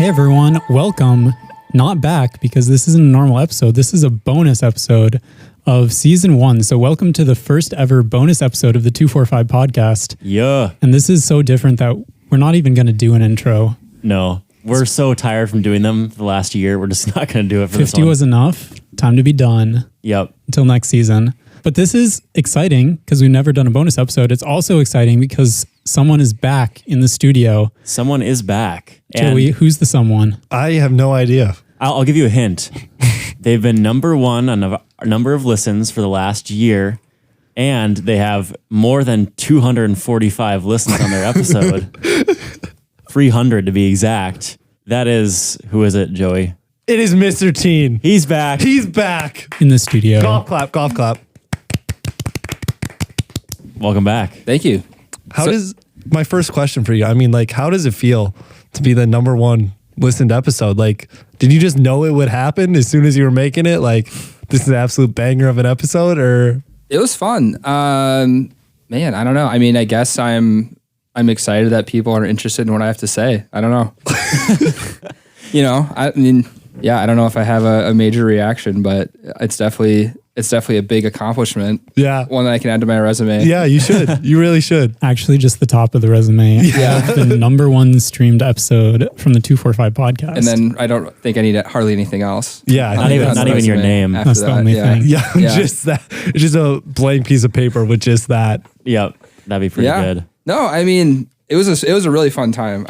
Hey everyone, welcome. Not back because this isn't a normal episode. This is a bonus episode of season 1. So welcome to the first ever bonus episode of the 245 podcast. Yeah. And this is so different that we're not even going to do an intro. No, we're so tired from doing them the last year. We're just not going to do it for 50 this one. was enough. Time to be done. Yep. Until next season. But this is exciting because we've never done a bonus episode. It's also exciting because someone is back in the studio. Someone is back. Joey, who's the someone? I have no idea. I'll give you a hint. They've been number one on a number of listens for the last year, and they have more than 245 listens on their episode. 300 to be exact. That is, who is it, Joey? It is Mr. Tien. He's back. He's back. In the studio. Golf clap, golf clap. Welcome back. Thank you. My first question for you, how does it feel to be the number one listened episode? Like, did you just know it would happen as soon as you were making it? Like, this is an absolute banger of an episode, or? It was fun. Man, I don't know. I mean, I guess I'm excited that people are interested in what I have to say. I don't know. I don't know if I have a major reaction, but it's definitely a big accomplishment. Yeah. One that I can add to my resume. Yeah, you should. You really should. Actually, just the top of the resume. Yeah. The number one streamed episode from the 245 podcast. And then I don't think I need hardly anything else. Yeah. Not even your name. That's the only thing. Yeah, just that. It's just a blank piece of paper with just that. Yep. That'd be pretty good. No, I mean, it was a really fun time.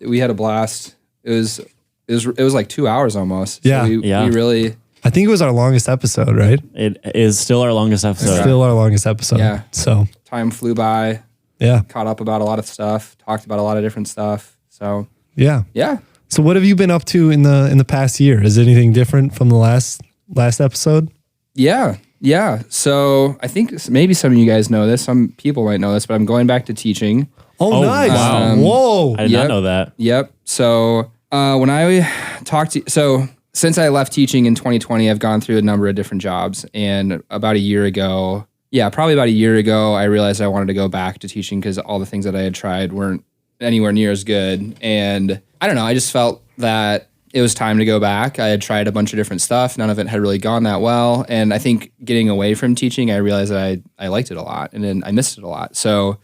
We had a blast. It was like 2 hours almost. Yeah. So we really. I think it was our longest episode, right? It is still our longest episode. It's still our longest episode. Yeah. So Time flew by. Yeah. Caught up about a lot of stuff. Talked about a lot of different stuff. So yeah. Yeah. So what have you been up to in the past year? Is anything different from the last episode? Yeah. Yeah. So I think maybe some of you guys know this. Some people might know this, but I'm going back to teaching. Oh, nice. Wow. Whoa. I did not know that. Yep. So when I talked to since I left teaching in 2020, I've gone through a number of different jobs. And probably about a year ago, I realized I wanted to go back to teaching because all the things that I had tried weren't anywhere near as good. And I don't know, I just felt that it was time to go back. I had tried a bunch of different stuff. None of it had really gone that well. And I think getting away from teaching, I realized that I liked it a lot and then I missed it a lot. So,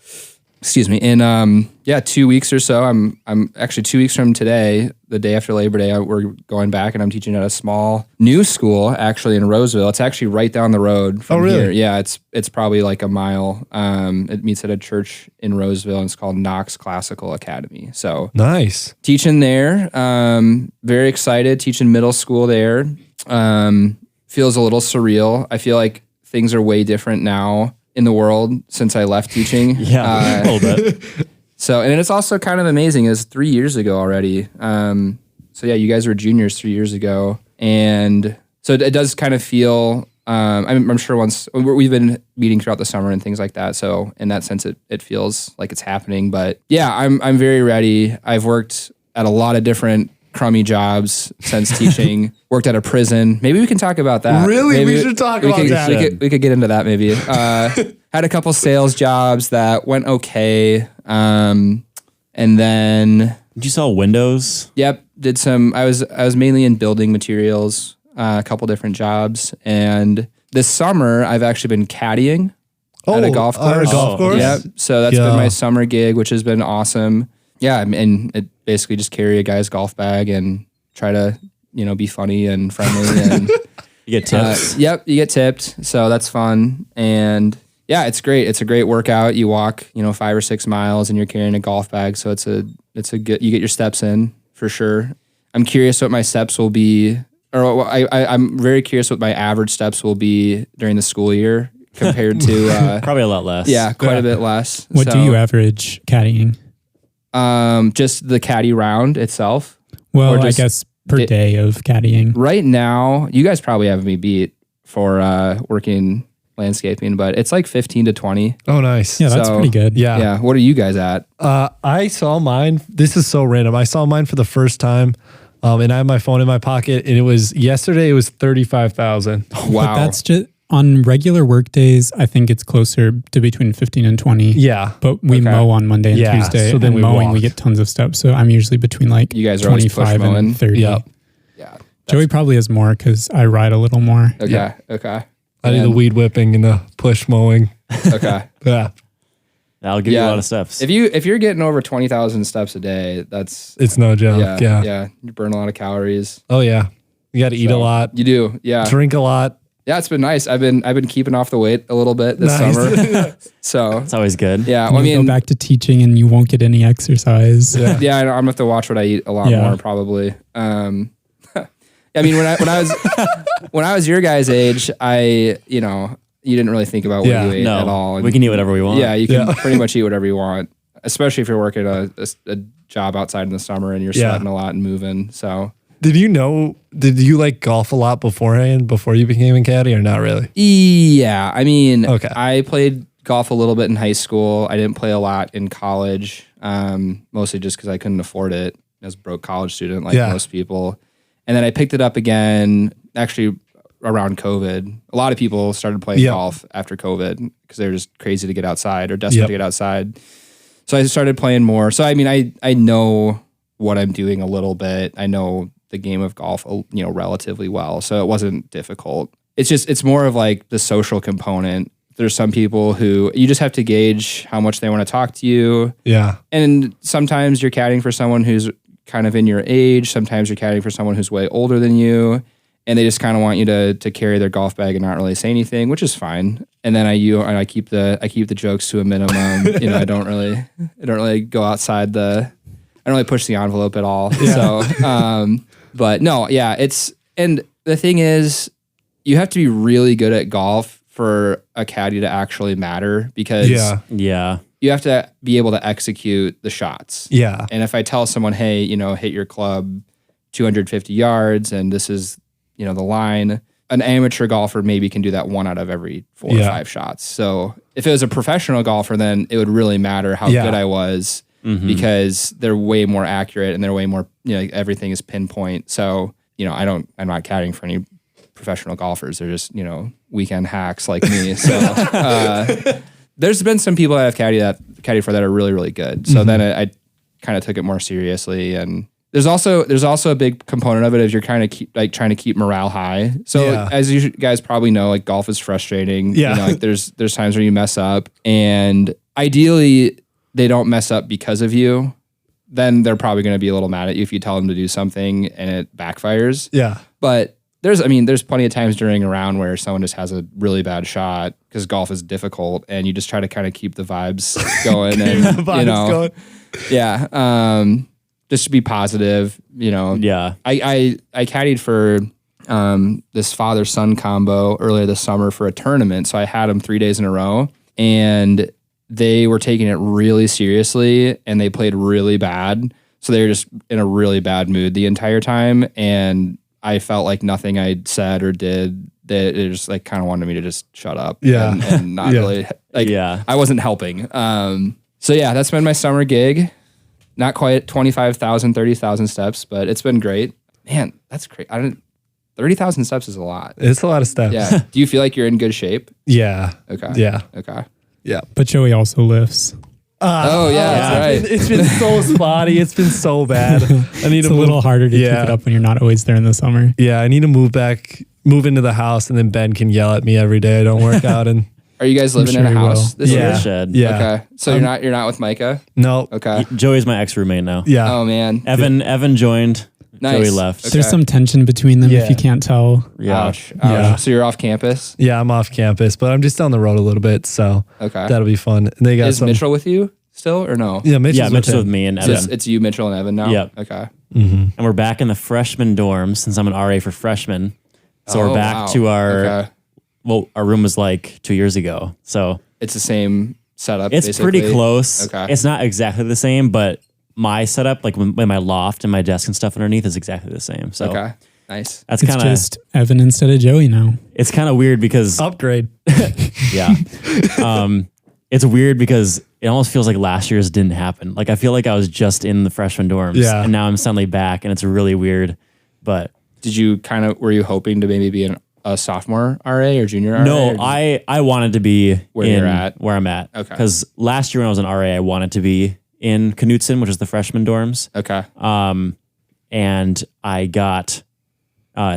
excuse me. In 2 weeks or so, I'm actually 2 weeks from today, the day after Labor Day, we're going back and I'm teaching at a small new school actually in Roseville. It's actually right down the road from here. Yeah, it's probably like a mile. It meets at a church in Roseville and it's called Knox Classical Academy. So nice. Teaching there. Very excited. Teaching middle school there. Feels a little surreal. I feel like things are way different now in the world since I left teaching. Yeah, a little bit. So, and it's also kind of amazing. It was 3 years ago already. You guys were juniors 3 years ago. And so it does kind of feel, I'm sure we've been meeting throughout the summer and things like that. So in that sense, it feels like it's happening. But yeah, I'm very ready. I've worked at a lot of different crummy jobs since teaching. Worked at a prison. Maybe we can talk about that. Really? Maybe we should talk about that. We could get into that maybe. Had a couple sales jobs that went okay. And then... Did you sell windows? Yep. Did some... I was mainly in building materials, a couple different jobs. And this summer, I've actually been caddying at a golf course. At a golf course? Yep. So that's been my summer gig, which has been awesome. Yeah, and it basically just carry a guy's golf bag and try to, be funny and friendly. And You get tips. Yep, you get tipped. So that's fun. And yeah, it's great. It's a great workout. You walk, 5 or 6 miles and you're carrying a golf bag. So it's a good, you get your steps in for sure. I'm curious what my steps will be, or I'm very curious what my average steps will be during the school year compared to... Probably a lot less. Yeah, quite a bit less. What do you average caddying? Just the caddy round itself. Well, I guess per day of caddying. Right now, you guys probably have me beat for working landscaping, but it's like 15 to 20. Oh, nice. Yeah, that's pretty good. Yeah. Yeah. What are you guys at? I saw mine. This is so random. I saw mine for the first time, and I have my phone in my pocket, and yesterday it was 35,000. Wow. But that's just on regular work days, I think it's closer to between 15 and 20. Yeah. But we Okay. mow on Monday and Yeah, Tuesday. so then and we mowing, we walk. get tons of steps. So I'm usually between like You guys are always push 25 mowing? and 30. Yep. Yeah. Joey probably has more because I ride a little more. Okay. Yeah. Okay. I do the weed whipping and the push mowing. Okay. Yeah. That'll give you a lot of steps. If you're getting over 20,000 steps a day, that's It's no joke. yeah, Yeah. You burn a lot of calories. Oh yeah. You got to eat a So, lot, You do. Yeah. drink a lot. Yeah, it's been nice. I've been keeping off the weight a little bit this Nice. summer. So It's always good. yeah, And well, I you'll mean, go back to teaching and you won't get any exercise. Yeah. yeah, I'm gonna have to watch what I eat a lot Yeah. more probably. I mean, when I was your guys' age, you didn't really think about what Yeah. you ate at all. No, we can eat whatever we want. Yeah, you can Yeah. pretty much eat whatever you want, especially if you're working a job outside in the summer and you're Yeah. sweating a lot and moving. So Did you like golf a lot beforehand before you became a caddy or not really? yeah, I mean, Okay. I played golf a little bit in high school. I didn't play a lot in college, mostly just because I couldn't afford it. I was a broke college student like Yeah. most people. And then I picked it up again, actually around COVID. A lot of people started playing Yep. golf after COVID because they were just crazy to get outside or desperate Yep. to get outside. So I started playing more. So I mean, I know what I'm doing a little bit. I know the game of golf, relatively well. So it wasn't difficult. It's more of like the social component. There's some people who you just have to gauge how much they want to talk to you. Yeah. And sometimes you're caddying for someone who's kind of in your age. Sometimes you're caddying for someone who's way older than you. And they just kind of want you to carry their golf bag and not really say anything, which is fine. And then I keep the jokes to a minimum. I don't really go outside I don't really push the envelope at all. Yeah. So, but no, yeah, and the thing is, you have to be really good at golf for a caddy to actually matter because Yeah. you have to be able to execute the shots. Yeah. And if I tell someone, hey, hit your club 250 yards and this is, the line, an amateur golfer maybe can do that 1 out of every 4 or 5 shots. So if it was a professional golfer, then it would really matter how good I was because they're way more accurate and they're way more, everything is pinpoint. So, I'm not caddying for any professional golfers. They're just, weekend hacks like me. So, there's been some people that I've caddied for that are really, really good. So then I kind of took it more seriously. And there's also a big component of it if you're kind of trying to keep morale high. So as you guys probably know, like golf is frustrating. Yeah. There's times where you mess up and ideally they don't mess up because of you. Then they're probably going to be a little mad at you if you tell them to do something and it backfires. Yeah. But there's plenty of times during a round where someone just has a really bad shot because golf is difficult and you just try to kind of keep the vibes going and, Going. yeah. Just to be positive, Yeah. I caddied for this father-son combo earlier this summer for a tournament. So I had them 3 days in a row and they were taking it really seriously and they played really bad. So they were just in a really bad mood the entire time. And I felt like nothing I said or did, they just like kind of wanted me to just shut up. Yeah. And not really I wasn't helping. So yeah, that's been my summer gig. Not quite 25,000, 30,000 steps, but it's been great. Man, that's great. 30,000 steps is a lot. It's a lot of steps. Yeah. Do you feel like you're in good shape? Yeah. Okay. Yeah. Okay. Yeah. But Joey also lifts. Oh yeah, that's right. It's been so spotty. It's been so bad. I need It's to a little harder to keep it up when you're not always there in the summer. Yeah, I need to move into the house, and then Ben can yell at me every day I don't work out. And Are you guys living sure in a he house will. this yeah, year? Shed. yeah, Okay. So you're not with Micah? no, Okay. Joey's my ex-roommate now. yeah, Oh man. Evan joined. Nice. Joey left. Okay. There's some tension between them Yeah. if you can't tell. Yeah. Ouch. Yeah. So you're off campus? yeah. I'm off campus, but I'm just down the road a little bit, so Okay. that'll be fun. And they got Is some. Mitchell with you still or no? Yeah, Mitchell's Yeah, Mitchell's with him. me and So Evan. it's you, Mitchell, and Evan now? Yep. Okay. And we're back in the freshman dorms since I'm an RA for freshmen. So Oh, we're back wow. to Okay. our room was like 2 years ago. So It's the same setup. it's basically. pretty close. Okay. It's not exactly the same, but my setup, like with my loft and my desk and stuff underneath, is exactly the same. So Okay. Nice. that's It's kind of just Evan instead of Joey now. it's kind of weird because Upgrade. yeah, it's weird because it almost feels like last year's didn't happen. Like I feel like I was just in the freshman dorms, and now I'm suddenly back, and it's really weird. But Were you hoping to maybe be a sophomore RA or junior RA? No, I wanted to be Where in you're at? where I'm at. Okay. Because last year when I was an RA, I wanted to be in Knutson, which is the freshman dorms. Okay. And I got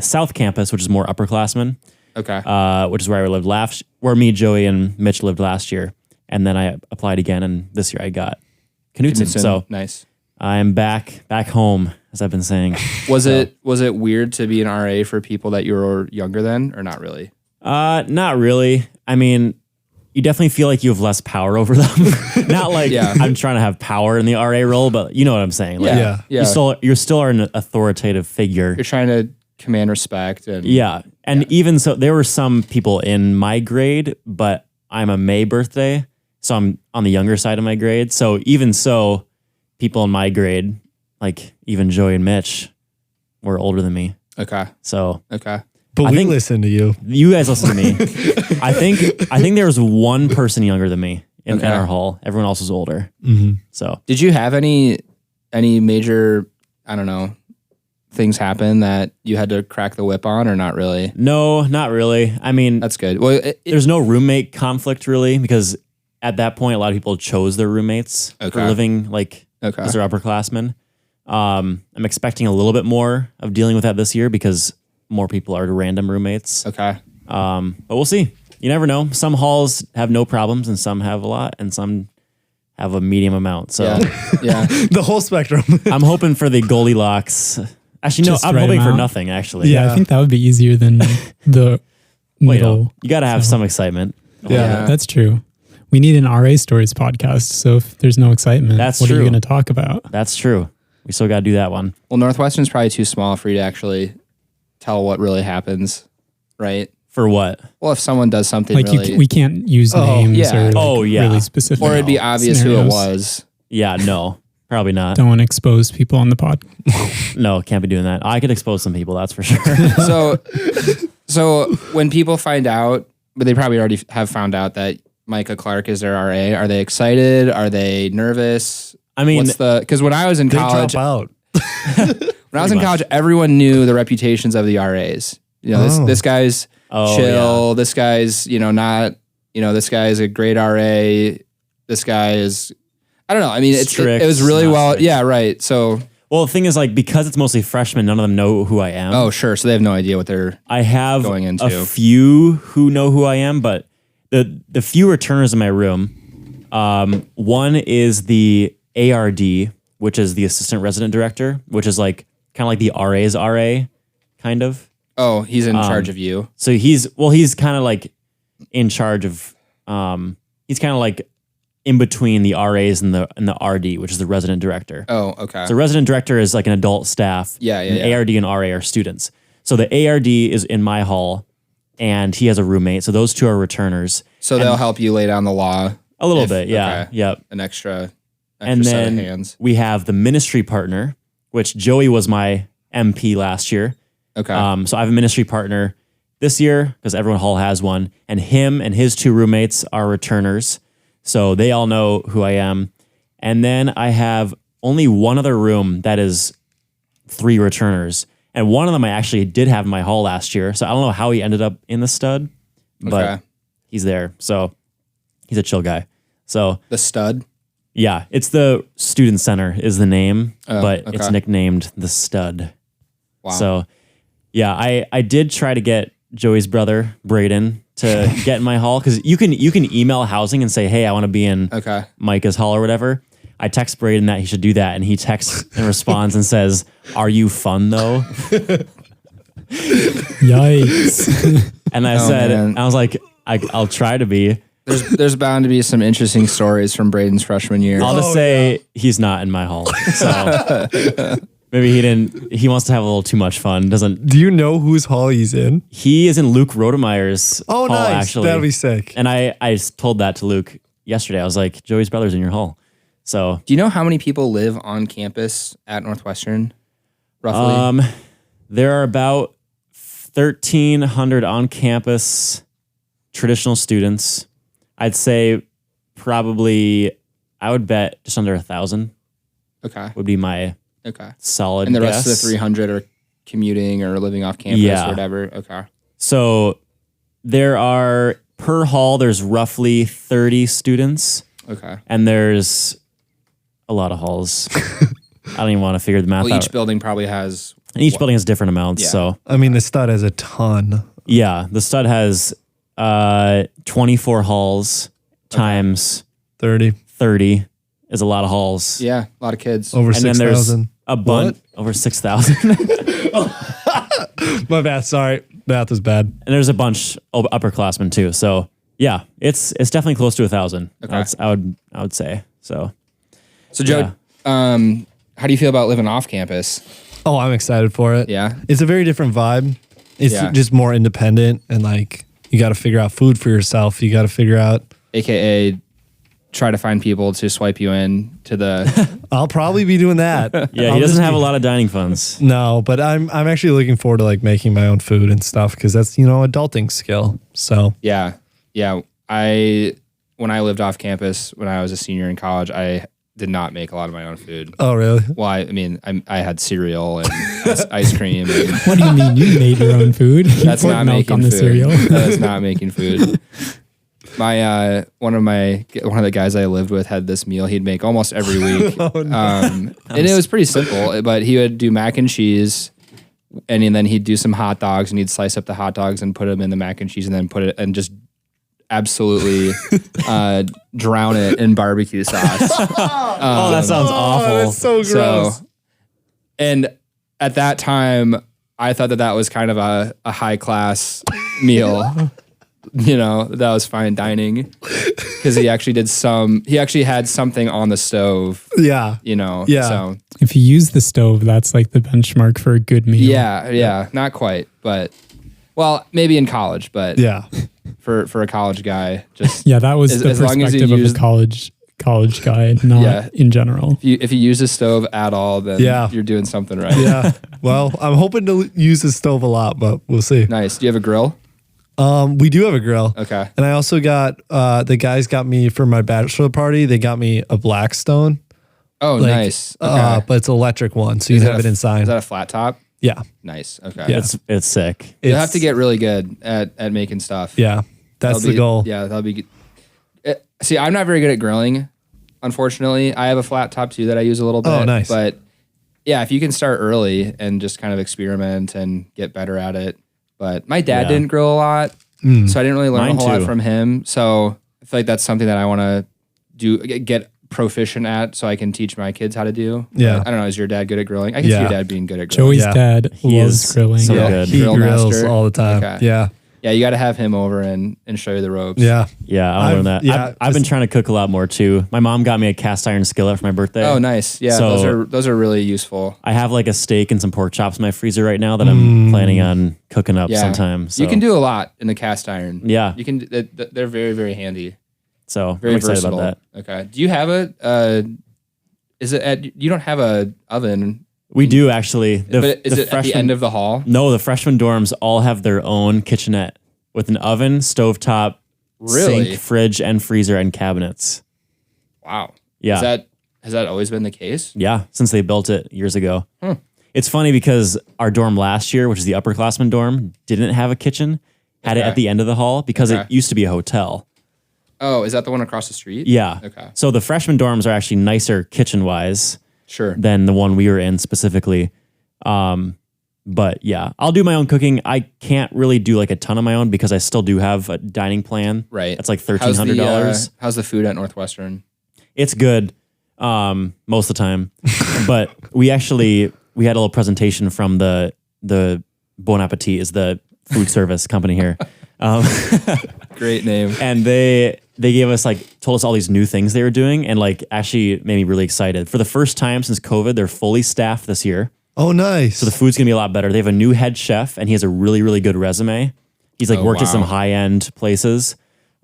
South Campus, which is more upperclassmen, Okay. which is where I lived where me, Joey, and Mitch lived last year. And then I applied again, and this year I got Knutson. So nice. I'm back home, as I've been saying. Was it weird to be an RA for people that you were younger than, or not really? Not really. I mean, you definitely feel like you have less power over them. Not like Yeah. I'm trying to have power in the RA role, but you know what I'm saying. Like, Yeah. You still are an authoritative figure. You're trying to command respect and Yeah. And even so, there were some people in my grade, but I'm a May birthday, so I'm on the younger side of my grade. So even so, people in my grade, like even Joey and Mitch, were older than me. Okay. So Okay. But I we think- listen to you. you guys listen to me. I think there was one person younger than me in Okay. our hall. Everyone else was older. Mm-hmm. So Did you have any major, I don't know, things happen that you had to crack the whip on, or not really? no, not really. I mean, That's good. Well, there's no roommate conflict really, because at that point, a lot of people chose their roommates for Okay. living like Okay. as their upperclassmen. I'm expecting a little bit more of dealing with that this year because more people are random roommates. okay. But we'll see. You never know. Some halls have no problems, and some have a lot, and some have a medium amount. So Yeah. Yeah. The whole spectrum. I'm hoping for the Goldilocks. Actually, no, Just I'm right hoping for amount. nothing. Actually, Yeah, I think that would be easier than the Well, middle. you got to have some excitement. Yeah. That's true. We need an RA stories podcast. So if there's no excitement, That's what are you true. going to talk about? That's true. We still got to do that one. Well, Northwestern's probably too small for you to actually tell what really happens, right? For what? Well, if someone does something Like really, we can't use names yeah. or like Oh, yeah. really specific. or it'd be obvious who it scenarios. was. Yeah, no, probably not. Don't want to expose people on the pod. No, can't be doing that. I could expose some people, that's for sure. So when people find out, but they probably already have found out that Micah Clark is their RA, are they excited? Are they nervous? I mean, Because when I was in They college, drop out. when I was in college, everyone knew the reputations of the RAs. You know, Oh. this guy's Oh, chill. This guy's, not, this guy is a great RA. This guy is, I don't know. I mean, Strict, it was really not well. strict. Yeah, right. So, well, the thing is, like, because it's mostly freshmen, none of them know who I am. oh, sure. So they have no idea what they're, I have going into. a few who know who I am, but the few returners in my room, one is the ARD, which is the assistant resident director, which is like kind of like the RA's RA, kind of. oh, he's in charge of you. So he's kind of like in charge of, he's kind of like in between the RAs and the RD, which is the resident director. Oh, okay. So resident director is like an adult staff. Yeah, yeah, and yeah. ARD and RA are students. So the ARD is in my hall, and he has a roommate. So those two are returners. So they'll help you lay down the law. A little If- bit, yeah, okay. yep. An extra And set of then hands. we have the ministry partner, which Joey was my MP last year. Okay. So I have a ministry partner this year because everyone hall has one, and him and his two roommates are returners. So they all know who I am. And then I have only one other room that is 3 returners. And one of them I actually did have in my hall last year. So I don't know how he ended up in the stud, but Okay. he's there. So he's a chill guy. So The stud. yeah, it's the student center is the name, Oh, but it's okay. nicknamed the stud. Wow. So yeah, I did try to get Joey's brother, Braden, to get in my hall because you can email housing and say, hey, I want to be in Okay. Micah's hall or whatever. I text Braden that he should do that, and he texts and responds and says, "Are you fun though?" Yikes. And I Oh, said, man. I was like, I'll try to be. There's bound to be some interesting stories from Braden's freshman year. I'll just say he's not in my hall, so maybe he wants to have a little too much fun. Doesn't Do you know whose hall he's in? he is in Luke Rodemeyer's Oh, hall nice. actually? That'll be sick. And I told that to Luke yesterday. I was like, Joey's brother's in your hall. So Do you know how many people live on campus at Northwestern? Roughly. there are about 1,300 on campus traditional students. I'd say probably, I would bet just under 1,000 Okay. would be my Okay. solid And the guess. rest of the 300 are commuting or living off campus Yeah. or whatever. Okay. So there are, per hall, there's roughly 30 students. Okay. And there's a lot of halls. I don't even want to figure the math Well, out. each building probably has. And each building has different amounts. Yeah. So I mean, the stud has a ton. yeah, the stud has 24 halls times 30. 30 is a lot of halls. Yeah, a lot of kids. Over And then there's 6,000. a bunch over 6,000. My bad. Sorry. Math is bad. And there's a bunch of upperclassmen too. So yeah, it's definitely close to 1,000. Okay. I would say. So Joe, how do you feel about living off campus? Oh, I'm excited for it. Yeah. It's a very different vibe. It's Yeah. just more independent and like you got to figure out food for yourself. You got to figure out. AKA try to find people to swipe you in to the. I'll probably be doing that. yeah, he doesn't have a lot of dining funds. No, but I'm actually looking forward to like making my own food and stuff because that's, adulting skill. So Yeah. Yeah. When I lived off campus, when I was a senior in college, I did not make a lot of my own food. Oh, really? Well, I mean, I had cereal and ice cream. And What do you mean? You made your own food? You that's poured not milk making on the food. cereal. That is not making food. My one of the guys I lived with had this meal he'd make almost every week. And it was pretty simple, but he would do mac and cheese, and then he'd do some hot dogs, and he'd slice up the hot dogs and put them in the mac and cheese, and then put it and just absolutely drown it in barbecue sauce. Oh, that sounds awful. That's so gross. And at that time, I thought that was kind of a high class meal. That was fine dining because he actually had something on the stove, Yeah. Yeah. So If you use the stove, that's like the benchmark for a good meal. yeah, not quite, but well, maybe in college, but Yeah. for a college guy, just Yeah, that was As- the as long as you perspective of use- a college guy, not Yeah. in general. if you use the stove at all, then Yeah. you're doing something right. Yeah. Well, I'm hoping to use the stove a lot, but we'll see. Nice. Do you have a grill? We do have a grill. Okay. And I also got, the guys got me for my bachelor party, they got me a Blackstone. Oh, Like, nice. Okay. But it's an electric one, so you Is can that have it a- inside. Is that a flat top? Yeah. Nice. Okay. Yeah. It's sick. You'll have It's- to get really good at making stuff. Yeah. That's That'll the be- goal. Yeah, that'll be good. See, I'm not very good at grilling, unfortunately. I have a flat top too that I use a little bit. Oh, nice. But yeah, if you can start early and just kind of experiment and get better at it. But my dad Yeah. didn't grill a lot, Mm. so I didn't really learn Mine a whole lot too. from him. So I feel like that's something that I want to get proficient at so I can teach my kids how to do. Yeah. I don't know. Is your dad good at grilling? I can see Yeah. your dad being good at grilling. Joey's Yeah. dad He loves is grilling. so Yeah. good. He Grill grills master. all the time. Okay. Yeah. Yeah, you got to have him over and show you the ropes. Yeah. Yeah, I'll I've- learn that. yeah, I've been just- trying to cook a lot more too. My mom got me a cast iron skillet for my birthday. Oh, nice. Yeah, So- those are really useful. I have like a steak and some pork chops in my freezer right now that I'm planning on cooking up Yeah. sometime. So. You can do a lot in the cast iron. Yeah. You can. They're very, very handy. So Very I'm excited versatile. about that. Okay. Do you have you don't have a oven, We do actually. but is it at the end of the hall? No, the freshman dorms all have their own kitchenette with an oven, stovetop, Really? sink, fridge, and freezer and cabinets. Wow. Yeah. Has that always been the case? Yeah, since they built it years ago. It's funny because our dorm last year, which is the upperclassmen dorm, didn't have a kitchen, had it Okay. at the end of the hall because Okay. it used to be a hotel. Oh, is that the one across the street? Yeah. Okay. So the freshman dorms are actually nicer kitchen-wise Sure. than the one we were in specifically. But yeah, I'll do my own cooking. I can't really do like a ton of my own because I still do have a dining plan. Right. It's like How's the, $1,300. How's the food at Northwestern? It's good most of the time. But we had a little presentation from the Bon Appetit is the food service company here. Great name. And they gave us told us all these new things they were doing and actually made me really excited. For the first time since COVID, they're fully staffed this year. Oh, nice. So the food's gonna be a lot better. They have a new head chef and he has a really, really good resume. He's worked at some wow. high-end places.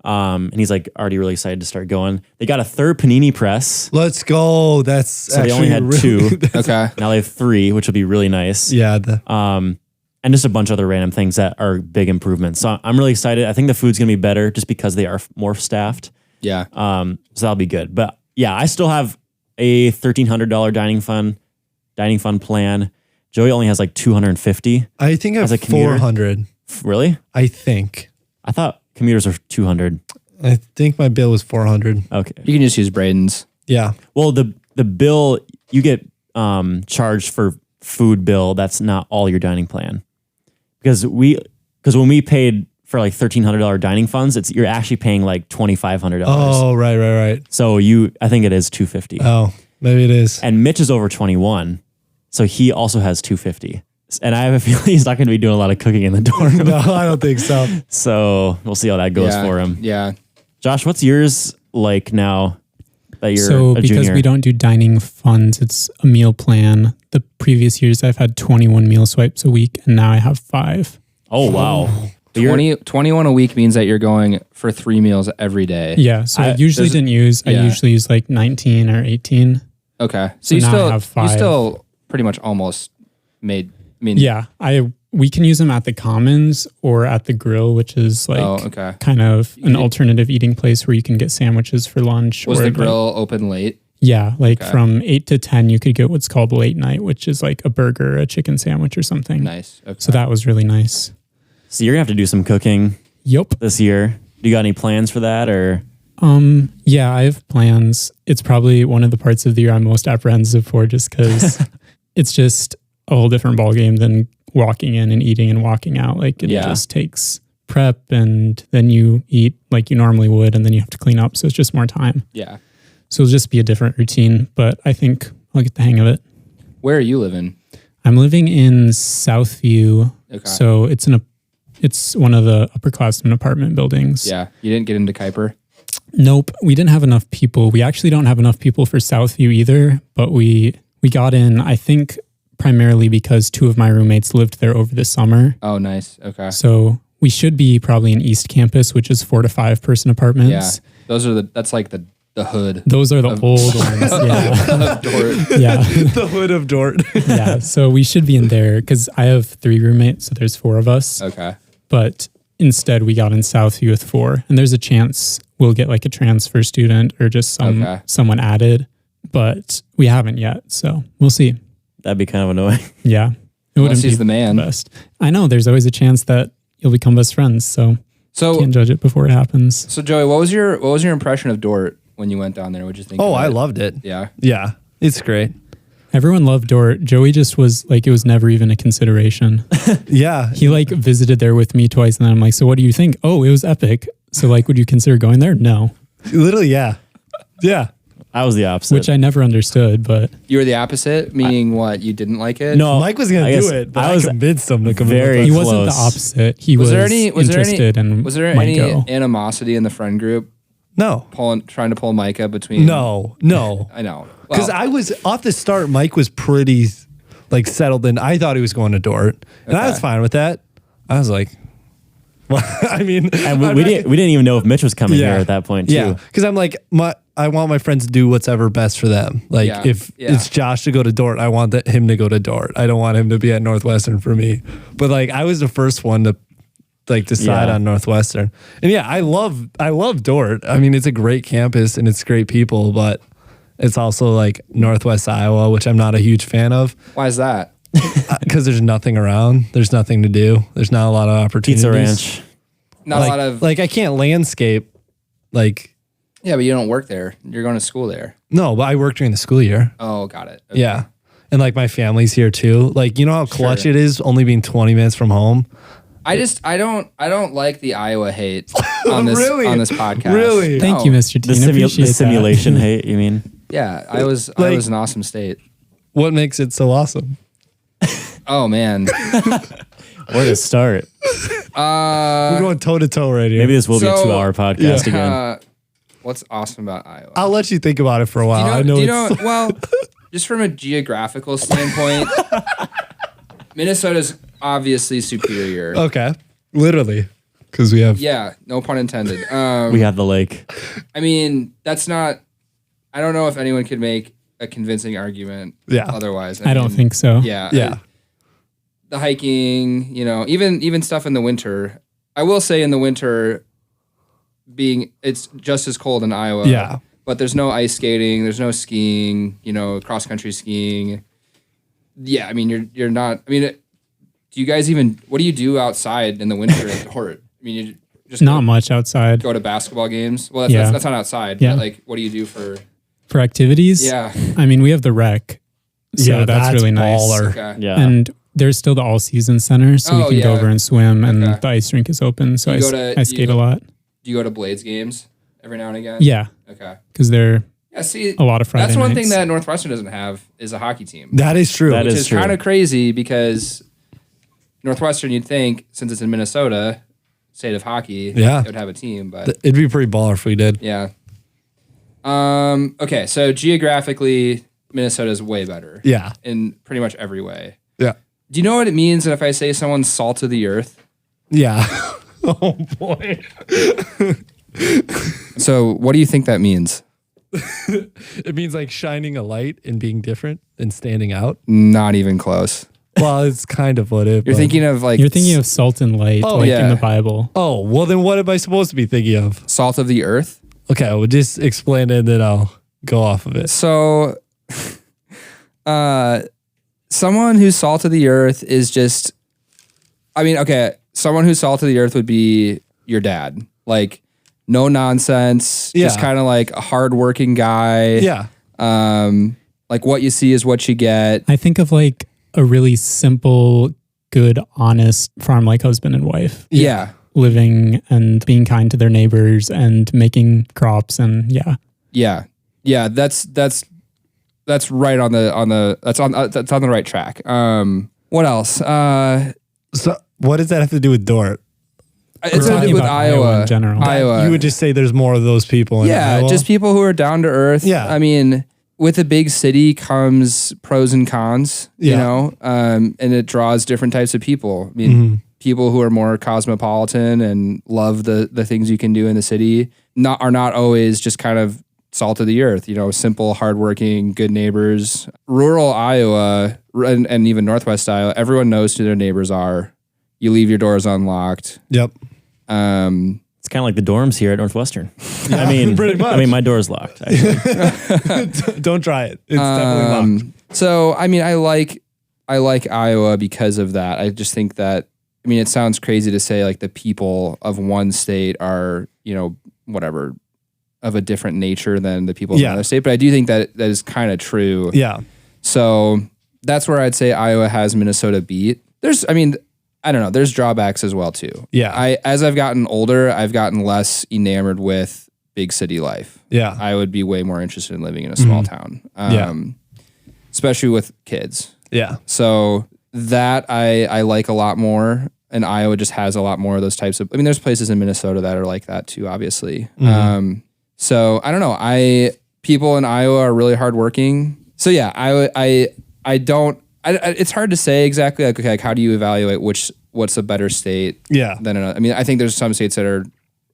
And he's already really excited to start going. They got a third panini press. Let's go. That's So they actually only had really, 2. Okay. Now they have 3, which will be really nice. Yeah. And just a bunch of other random things that are big improvements. So I'm really excited. I think the food's gonna be better just because they are more staffed. Yeah. So that'll be good. But yeah, I still have a $1,300 dining fund plan. Joey only has $250. I think I As have a commuter? 400. Really? I think. I thought commuters are 200. I think my bill was 400. Okay. You can just use Braden's. Yeah. Well, the bill, you get charged for food bill. That's not all your dining plan. Because when we paid for like $1,300 dining funds, you're actually paying like $2,500. Oh, right. So I think it is $250. Oh, maybe it is. And Mitch is over 21, so he also has $250. And I have a feeling he's not going to be doing a lot of cooking in the dorm. No, I don't think so. So we'll see how that goes for him. Yeah. Josh, what's yours like now that you're So a because junior? we don't do dining funds, it's a meal plan. The previous years I've had 21 meal swipes a week, and now I have 5. Oh, wow. 21 a week means that you're going for 3 meals every day. Yeah, so I usually didn't use. I yeah. usually use like 19 or 18. Okay. So you now I still have 5. you still pretty much almost made. I mean, Yeah, we can use them at the Commons or at the Grill, which is like kind of an alternative eating place where you can get sandwiches for lunch. Was or the Grill open late? Yeah, like from 8 to 10, you could get what's called late night, which is like a burger, a chicken sandwich or something. Nice. Okay. So that was really nice. So you're going to have to do some cooking Yep. this year. Do you got any plans for that or? Yeah, I have plans. It's probably one of the parts of the year I'm most apprehensive for just because it's just a whole different ballgame than walking in and eating and walking out. Like it just takes prep and then you eat like you normally would and then you have to clean up. So it's just more time. Yeah. So it'll just be a different routine, but I think I'll get the hang of it. Where are you living? I'm living in Southview. Okay. So it's one of the upperclassmen apartment buildings. Yeah. You didn't get into Kuiper? Nope. We didn't have enough people. We actually don't have enough people for Southview either, but we got in, I think, primarily because 2 of my roommates lived there over the summer. Oh, nice. Okay. So we should be probably in East Campus, which is 4 to 5 person apartments. Yeah. That's like the hood. Those are the old ones. Yeah. Of Dort. Yeah. The hood of Dort. Yeah. So we should be in there because I have 3 roommates. So there's 4 of us. Okay. But instead we got in Southview with 4. And there's a chance we'll get like a transfer student or just someone added. But we haven't yet. So we'll see. That'd be kind of annoying. Yeah. It Unless he's the man. Best. I know there's always a chance that you'll become best friends. So can't judge it before it happens. So Joey, what was your impression of Dort when you went down there? What'd you think? Oh, of I it? loved it. Yeah. Yeah. It's great. Everyone loved Dort. Joey just was like, it was never even a consideration. Yeah. He like visited there with me twice. And then I'm like, so what do you think? Oh, it was epic. So like, would you consider going there? No. Literally, yeah. Yeah. I was the opposite. Which I never understood, but You were the opposite, meaning what? You didn't like it? No, Mike was going I to do guess it, but I I was convinced him to come very in. he with wasn't the close. opposite. He was interested and was there might any go. animosity in the friend group No. trying to pull Micah between? No. I know. Because Well, I was, off the start, Mike was pretty like settled in. I thought he was going to Dort. And I was fine with that. I was like, well, I mean. And we didn't even know if Mitch was coming here at that point too. Yeah. Because I'm like, I want my friends to do whatever best for them. Like if it's Josh to go to Dort, I want him to go to Dort. I don't want him to be at Northwestern for me. But like I was the first one to like decide on Northwestern. And yeah, I love Dort. I mean, it's a great campus and it's great people, but it's also like Northwest Iowa, which I'm not a huge fan of. why is that? Because there's nothing around. There's nothing to do. There's not a lot of opportunities. Pizza Ranch. Not a lot of like I can't landscape like Yeah, but you don't work there. You're going to school there. no, but I work during the school year. Oh, got it. Okay. Yeah. And like my family's here too. Like, you know how clutch it is only being 20 minutes from home? I don't like the Iowa hate on this Really? on this podcast. Really? Thank you, Mr. The, Tien. Appreciate the simulation hate, you mean? Yeah, I was an awesome state. What makes it so awesome? Oh man. Where to start? We're going toe to toe right here. Maybe this will be a So, 2-hour podcast again. What's awesome about Iowa? I'll let you think about it for a while. Do you know, well, just from a geographical standpoint, Minnesota's obviously superior. Okay. Literally. Because we have. Yeah, no pun intended. We have the lake. I mean, that's not. I don't know if anyone could make a convincing argument. Yeah. Otherwise, I don't think so. Yeah. Yeah. The hiking, even stuff in the winter. I will say in the winter, it's just as cold in Iowa. Yeah. But there's no ice skating. There's no skiing. Cross country skiing. Yeah, I mean, you're not. I mean, do you guys what do you do outside in the winter at Hort? I mean, you just Not much outside. go to basketball games. Well, Yeah. that's not outside. Yeah. But like, what do you do for? For activities? Yeah. I mean, we have the rec. So Yeah, that's really nice. baller. Okay. Yeah. And there's still the all season center, so we Oh, can go yeah. over and swim, and Okay. the ice rink is open. So You go to- I skate you- a lot. Do you go to Blades games every now and again? Yeah, Okay. because they're Yeah. See, a lot of Friday that's one thing nights. that Northwestern doesn't have is a hockey team. That is true. That Which is is true. kind of crazy because Northwestern, you'd think, since it's in Minnesota, state of hockey, Yeah. it would have a team, but It'd be pretty baller if we did. yeah. Okay, so geographically, Minnesota is way better Yeah. in pretty much every way. Yeah. Do you know what it means if I say someone's salt of the earth? Yeah. Oh boy. So, what do you think that means? It means like shining a light and being different and standing out. Not even close. Well, it's kind of what it. You're thinking of like you're thinking of salt and light, Oh, like yeah. in the Bible. Oh well, then what am I supposed to be thinking of? salt of the earth. Okay, well, just explain it, and then I'll go off of it. So, someone who's salt of the earth is just, I mean, okay, someone who's salt of the earth would be your dad. Like, no nonsense, just Yeah. kind of like a hardworking guy. Yeah. Like what you see is what you get. I think of like a really simple, good, honest farm like husband and wife Yeah. living and being kind to their neighbors and making crops and Yeah. That's right on the right track. What else? So what does that have to do with Dort? It's We're something talking with about Iowa in general. Iowa. You would just say there's more of those people in Yeah, Iowa? just people who are down to earth. Yeah. I mean, with a big city comes pros and cons, you Yeah. know, and it draws different types of people. I mean, Mm-hmm. people who are more cosmopolitan and love the things you can do in the city are not always just kind of salt of the earth, you know, simple, hardworking, good neighbors. Rural Iowa and even Northwest Iowa, everyone knows who their neighbors are. You leave your doors unlocked. Yep. It's kind of like the dorms here at Northwestern. I mean, pretty much. I mean, my door's locked. Actually. Don't try it. It's definitely locked. So, I mean, I like Iowa because of that. I just think that, I mean, it sounds crazy to say like the people of one state are, you know, whatever, of a different nature than the people of Yeah. another state. But I do think that is kind of true. Yeah. So that's where I'd say Iowa has Minnesota beat. I don't know. There's drawbacks as well too. Yeah. As I've gotten older, I've gotten less enamored with big city life. Yeah. I would be way more interested in living in a small town. Yeah. Especially with kids. Yeah. So that I like a lot more, and Iowa just has a lot more of those types of. I mean, there's places in Minnesota that are like that too, obviously. So I don't know. People in Iowa are really hardworking. So yeah, I don't. It's hard to say exactly like how do you evaluate what's a better state Yeah. than another. I mean, I think there's some states that are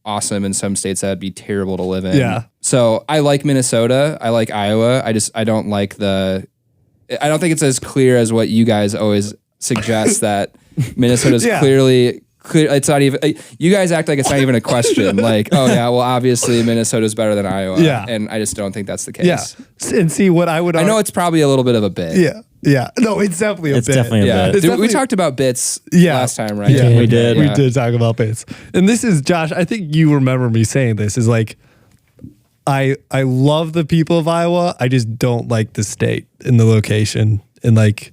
awesome and some states that'd be terrible to live in. Yeah. So I like Minnesota. I like Iowa. I don't like I don't think it's as clear as what you guys always suggest that Minnesota's Yeah. clear. It's not even, you guys act like it's not even a question. Like, oh yeah, well obviously Minnesota's better than Iowa. Yeah. And I just don't think that's the case. Yeah. And see what I would I know it's probably a little bit of a bit. Yeah. Yeah. No, it's definitely a It's bit. definitely a Yeah. bit. It's We definitely- talked about bits Yeah. last time, right? Yeah, we did. We Yeah. did talk about bits. And this is Josh, I think you remember me saying this is like I love the people of Iowa. I just don't like the state and the location. And like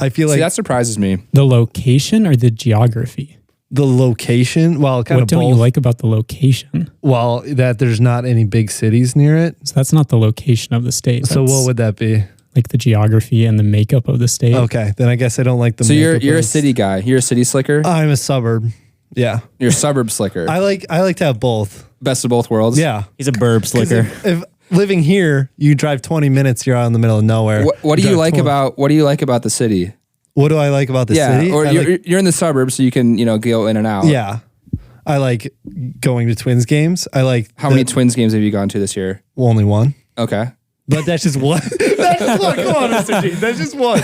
I feel See, like that surprises me. The location or the geography? the location, well, kind What of don't both. you like about the location? Well, that there's not any big cities near it. So that's not the location of the state. So That's what would that be? like the geography and the makeup of the state? Okay, then I guess I don't like the So makeup you're of a the- city guy. You're a city slicker. I'm a suburb. Yeah. You're a suburb slicker. I like to have both. Best of both worlds. Yeah. He's a burb 'Cause slicker. If living here, you drive 20 minutes, you're out in the middle of nowhere. What do you drive like 20 about the city? What do I like about the city? Or I you're, like- you're in the suburbs, so you can go in and out. yeah. I like going to Twins games. I like How many Twins games have you gone to this year? only one. Okay. But that's just one. That's just one. Come on, Mr. G. That's just one.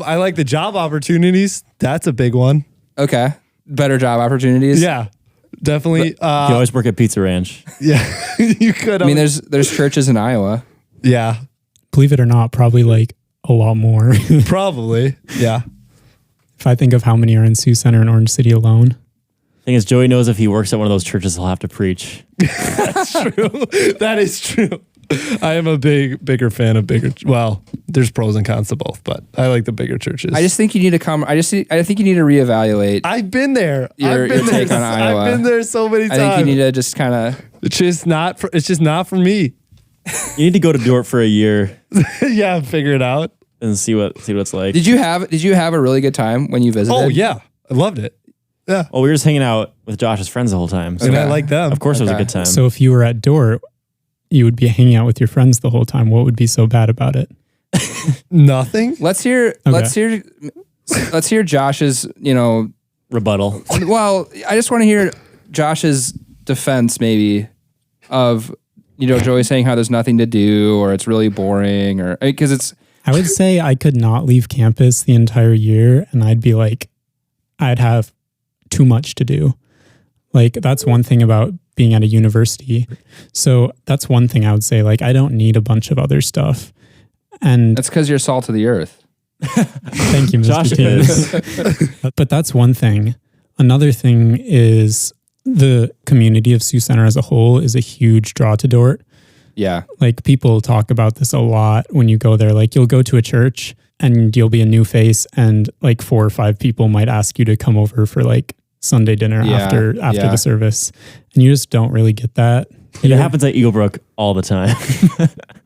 I like the job opportunities. That's a big one. Okay. Better job opportunities. Yeah. Definitely. You always work at Pizza Ranch. Yeah. You could. I mean, there's churches in Iowa. yeah. Believe it or not, probably like a lot more. Probably. Yeah. If I think of how many are in Sioux Center and Orange City alone. Thing is, Joey knows if he works at one of those churches, he'll have to preach. That's true. That is true. I am a bigger fan of bigger. Well, there's pros and cons to both, but I like the bigger churches. I just think you need to come. I think you need to reevaluate. I've been there. Your take on Iowa. I've been there so many times. I think you need to just kind of. It's just not for me. You need to go to Dort for a year Yeah, figure it out. and see what it's like. Did you have a really good time when you visited? Oh yeah, I loved it. Yeah, Well, we were just hanging out with Josh's friends the whole time. So and I like them. of course, it was a Okay. good time. So if you were at Dort, you would be hanging out with your friends the whole time. What would be so bad about it? Nothing. Let's hear Josh's. Rebuttal. Well, I just want to hear Josh's defense, maybe, of Joey saying how there's nothing to do or it's really boring or because it's. I would say I could not leave campus the entire year and I'd be like, I'd have too much to do. Like, that's one thing about being at a university. So that's one thing I would say. Like, I don't need a bunch of other stuff. And That's because you're salt of the earth. thank you, Mr. Josh Tien. is. But that's one thing. Another thing is the community of Sioux Center as a whole is a huge draw to Dort. Yeah. Like, people talk about this a lot when you go there. Like, you'll go to a church and you'll be a new face and like 4 or 5 people might ask you to come over for like Sunday dinner after the service. And you just don't really get that. It happens at Eagle Brook all the time.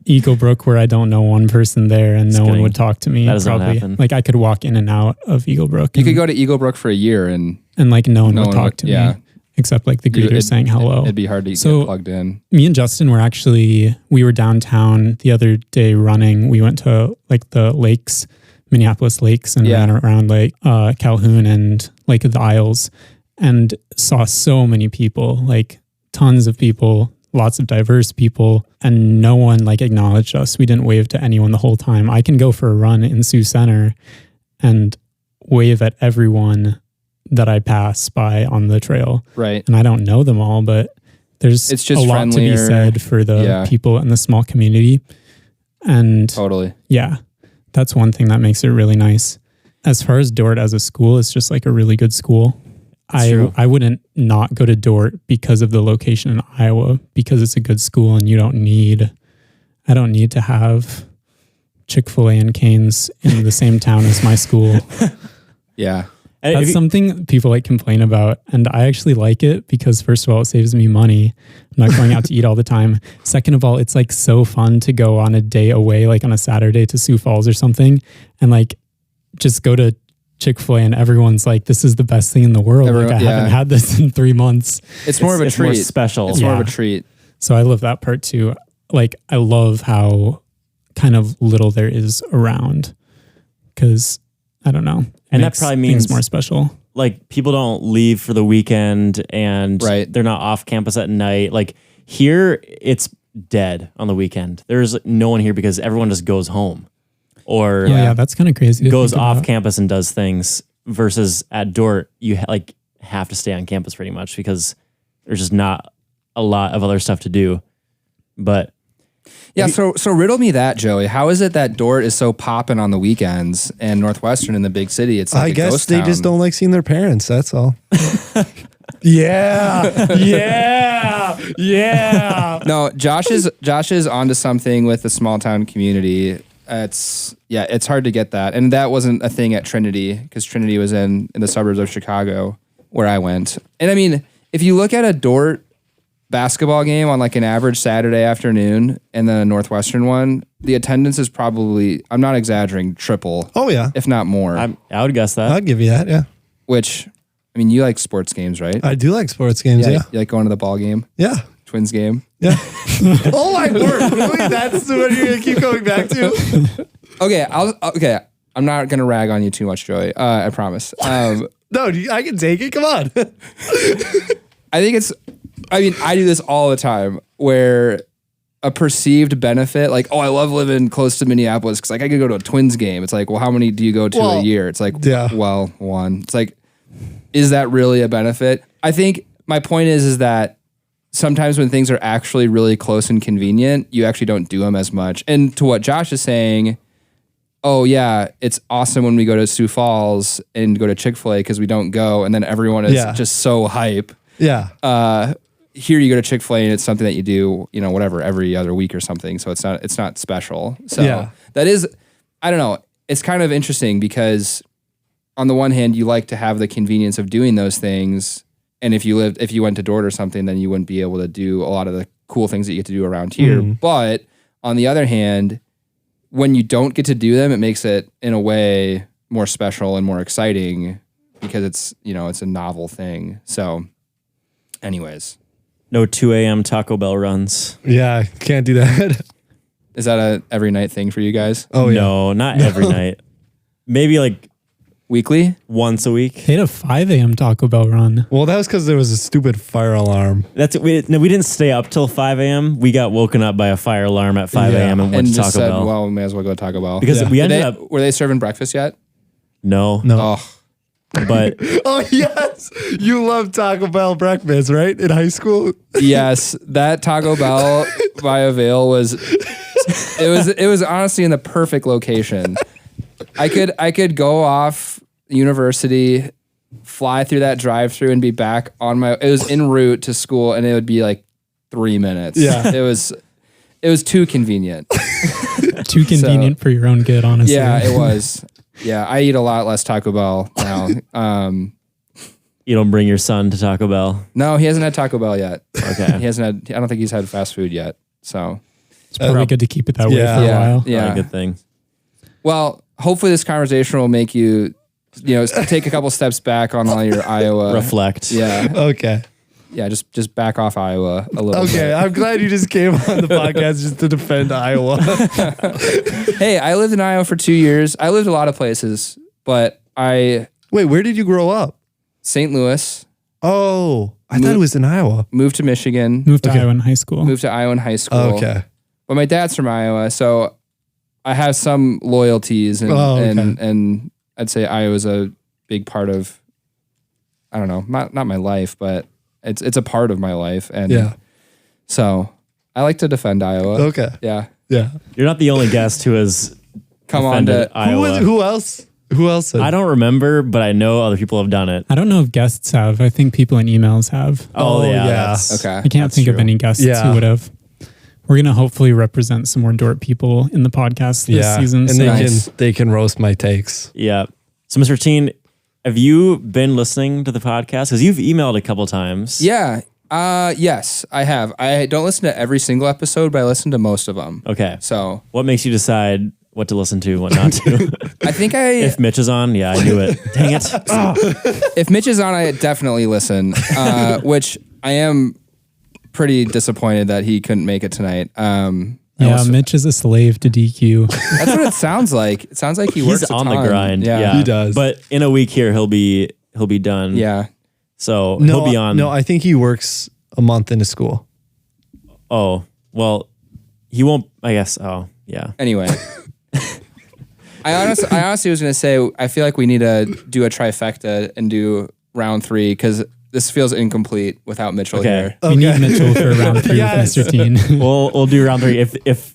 Eagle Brook, where I don't know one person there and no one would talk to me. That does not happen. Like, I could walk in and out of Eagle Brook. You could go to Eagle Brook for a year and like no one would talk to me except like the greeter saying hello. It'd be hard to get plugged in. Me and Justin we were downtown the other day running. We went to like the lakes, Minneapolis lakes, and ran around like Calhoun and Lake of the Isles and saw so many people, like tons of people, lots of diverse people, and no one like acknowledged us. We didn't wave to anyone the whole time. I can go for a run in Sioux Center and wave at everyone that I pass by on the trail. Right. And I don't know them all, but it's just a lot to be said for the people in the small community. And totally. Yeah, that's one thing that makes it really nice. As far as Dort as a school, it's just like a really good school. I wouldn't not go to Dort because of the location in Iowa, because it's a good school and I don't need to have Chick-fil-A and Cane's in the same town as my school. Yeah. That's something people like complain about. And I actually like it because first of all, it saves me money. I'm not going out to eat all the time. Second of all, it's like so fun to go on a day away, like on a Saturday to Sioux Falls or something. And like just go to Chick-fil-A and everyone's like, this is the best thing in the world. Like I haven't had this in 3 months. It's more of a treat. More special. It's more of a treat. So I love that part too. Like I love how kind of little there is around because I don't know. And that probably means more special. Like people don't leave for the weekend and they're not off campus at night. Like here, it's dead on the weekend. There's no one here because everyone just goes home or that's kind of crazy. Goes off campus and does things versus at Dort, you have to stay on campus pretty much because there's just not a lot of other stuff to do. But yeah, so riddle me that, Joey. How is it that Dort is so popping on the weekends and Northwestern in the big city? It's like I guess they just don't like seeing their parents. That's all. Yeah. No, Josh is onto something with the small town community. It's hard to get that, and that wasn't a thing at Trinity because Trinity was in the suburbs of Chicago where I went. And I mean, if you look at a Dort basketball game on like an average Saturday afternoon and then a Northwestern one, the attendance is probably, I'm not exaggerating, triple. Oh yeah, if not more. I would guess that. I'd give you that. Yeah. Which, I mean, you like sports games, right? I do like sports games. Yeah. You like going to the ball game? Yeah. Twins game? Yeah. Oh my word! Really? That's what you're gonna keep going back to? Okay. I'm not gonna rag on you too much, Joey. I promise. No, I can take it. Come on. I do this all the time where a perceived benefit, like, oh, I love living close to Minneapolis because like I could go to a Twins game. It's like, well, how many do you go to a year? It's like, well, one. It's like, is that really a benefit? I think my point is that sometimes when things are actually really close and convenient, you actually don't do them as much. And to what Josh is saying, oh yeah, it's awesome when we go to Sioux Falls and go to Chick-fil-A because we don't go, and then everyone is just so hype. Yeah. Here you go to Chick-fil-A and it's something that you do, whatever, every other week or something. So it's not special. So that is, I don't know. It's kind of interesting because on the one hand, you like to have the convenience of doing those things. And if you went to Dordt or something, then you wouldn't be able to do a lot of the cool things that you get to do around here. But on the other hand, when you don't get to do them, it makes it in a way more special and more exciting because it's a novel thing. So anyways. No 2 a.m. Taco Bell runs. Yeah, can't do that. Is that a every night thing for you guys? Oh yeah. No, not every night. Maybe like Weekly? once a week. They had a 5 a.m. Taco Bell run. Well, that was because there was a stupid fire alarm. We didn't stay up till 5 a.m. We got woken up by a fire alarm at 5 a.m. and went to just Taco said, Bell. well, we may as well go to Taco Bell. Because we ended up... Were they serving breakfast yet? No. Oh, But Oh yes, you love Taco Bell breakfast, right? In high school. yes. That Taco Bell by Avail was honestly in the perfect location. I could go off university, fly through that drive-through and be back on it was en route to school and it would be like 3 minutes. Yeah. It was too convenient. Too convenient for your own good, honestly. Yeah, it was. Yeah, I eat a lot less Taco Bell now. you don't bring your son to Taco Bell. No, he hasn't had Taco Bell yet. Okay. He hasn't had. I don't think he's had fast food yet. So It's probably good to keep it that way for a yeah, while. yeah. Not a good thing. Well, hopefully this conversation will make you, take a couple steps back on all your Iowa. Reflect. Yeah, Okay. yeah. Just back off Iowa a little. Okay. I'm glad you just came on the podcast just to defend Iowa. bit. Hey, I lived in Iowa for 2 years. I lived a lot of places, but Wait, where did you grow up? St. Louis, Oh, I thought it was in Iowa. moved to Michigan, Moved to Iowa in high school. moved to Iowa in high school. Okay. But my dad's from Iowa, so I have some loyalties, and and I'd say Iowa's a big part of, I don't know, not my life, but it's a part of my life, and so I like to defend Iowa. Okay. Yeah, Yeah. You're not the only guest who has come on defended to Iowa. Who else? Who else? Said? I don't remember, but I know other people have done it. I don't know if guests have. I think people in emails have. Oh, Oh, yeah. yeah. that's- okay. I can't think of true. any guests Yeah. who would have. We're going to hopefully represent some more Dordt people in the podcast this season. And so they can roast my takes. Yeah. So, Mr. Tien, have you been listening to the podcast? Because you've emailed a couple times. Yeah. Yes, I have. I don't listen to every single episode, but I listen to most of them. Okay. So What makes you decide what to listen to, what not to? I think If Mitch is on, yeah, I knew it. Dang it. if Mitch is on, I definitely listen. Which I am pretty disappointed that he couldn't make it tonight. Mitch is a slave to DQ. That's what it sounds like. It sounds like he works He's a on the ton. grind. Yeah. Yeah. He does. But in a week here, he'll be done. Yeah. So No, he'll be on. No, I think he works a month into school. Oh, well, he won't, I guess. Oh, yeah. Anyway. I honestly was going to say, I feel like we need to do a trifecta and do round 3 because this feels incomplete without Mitchell Okay. here. We need Mitchell for round 3 Yes. with Mr. Tien. We'll do round 3. If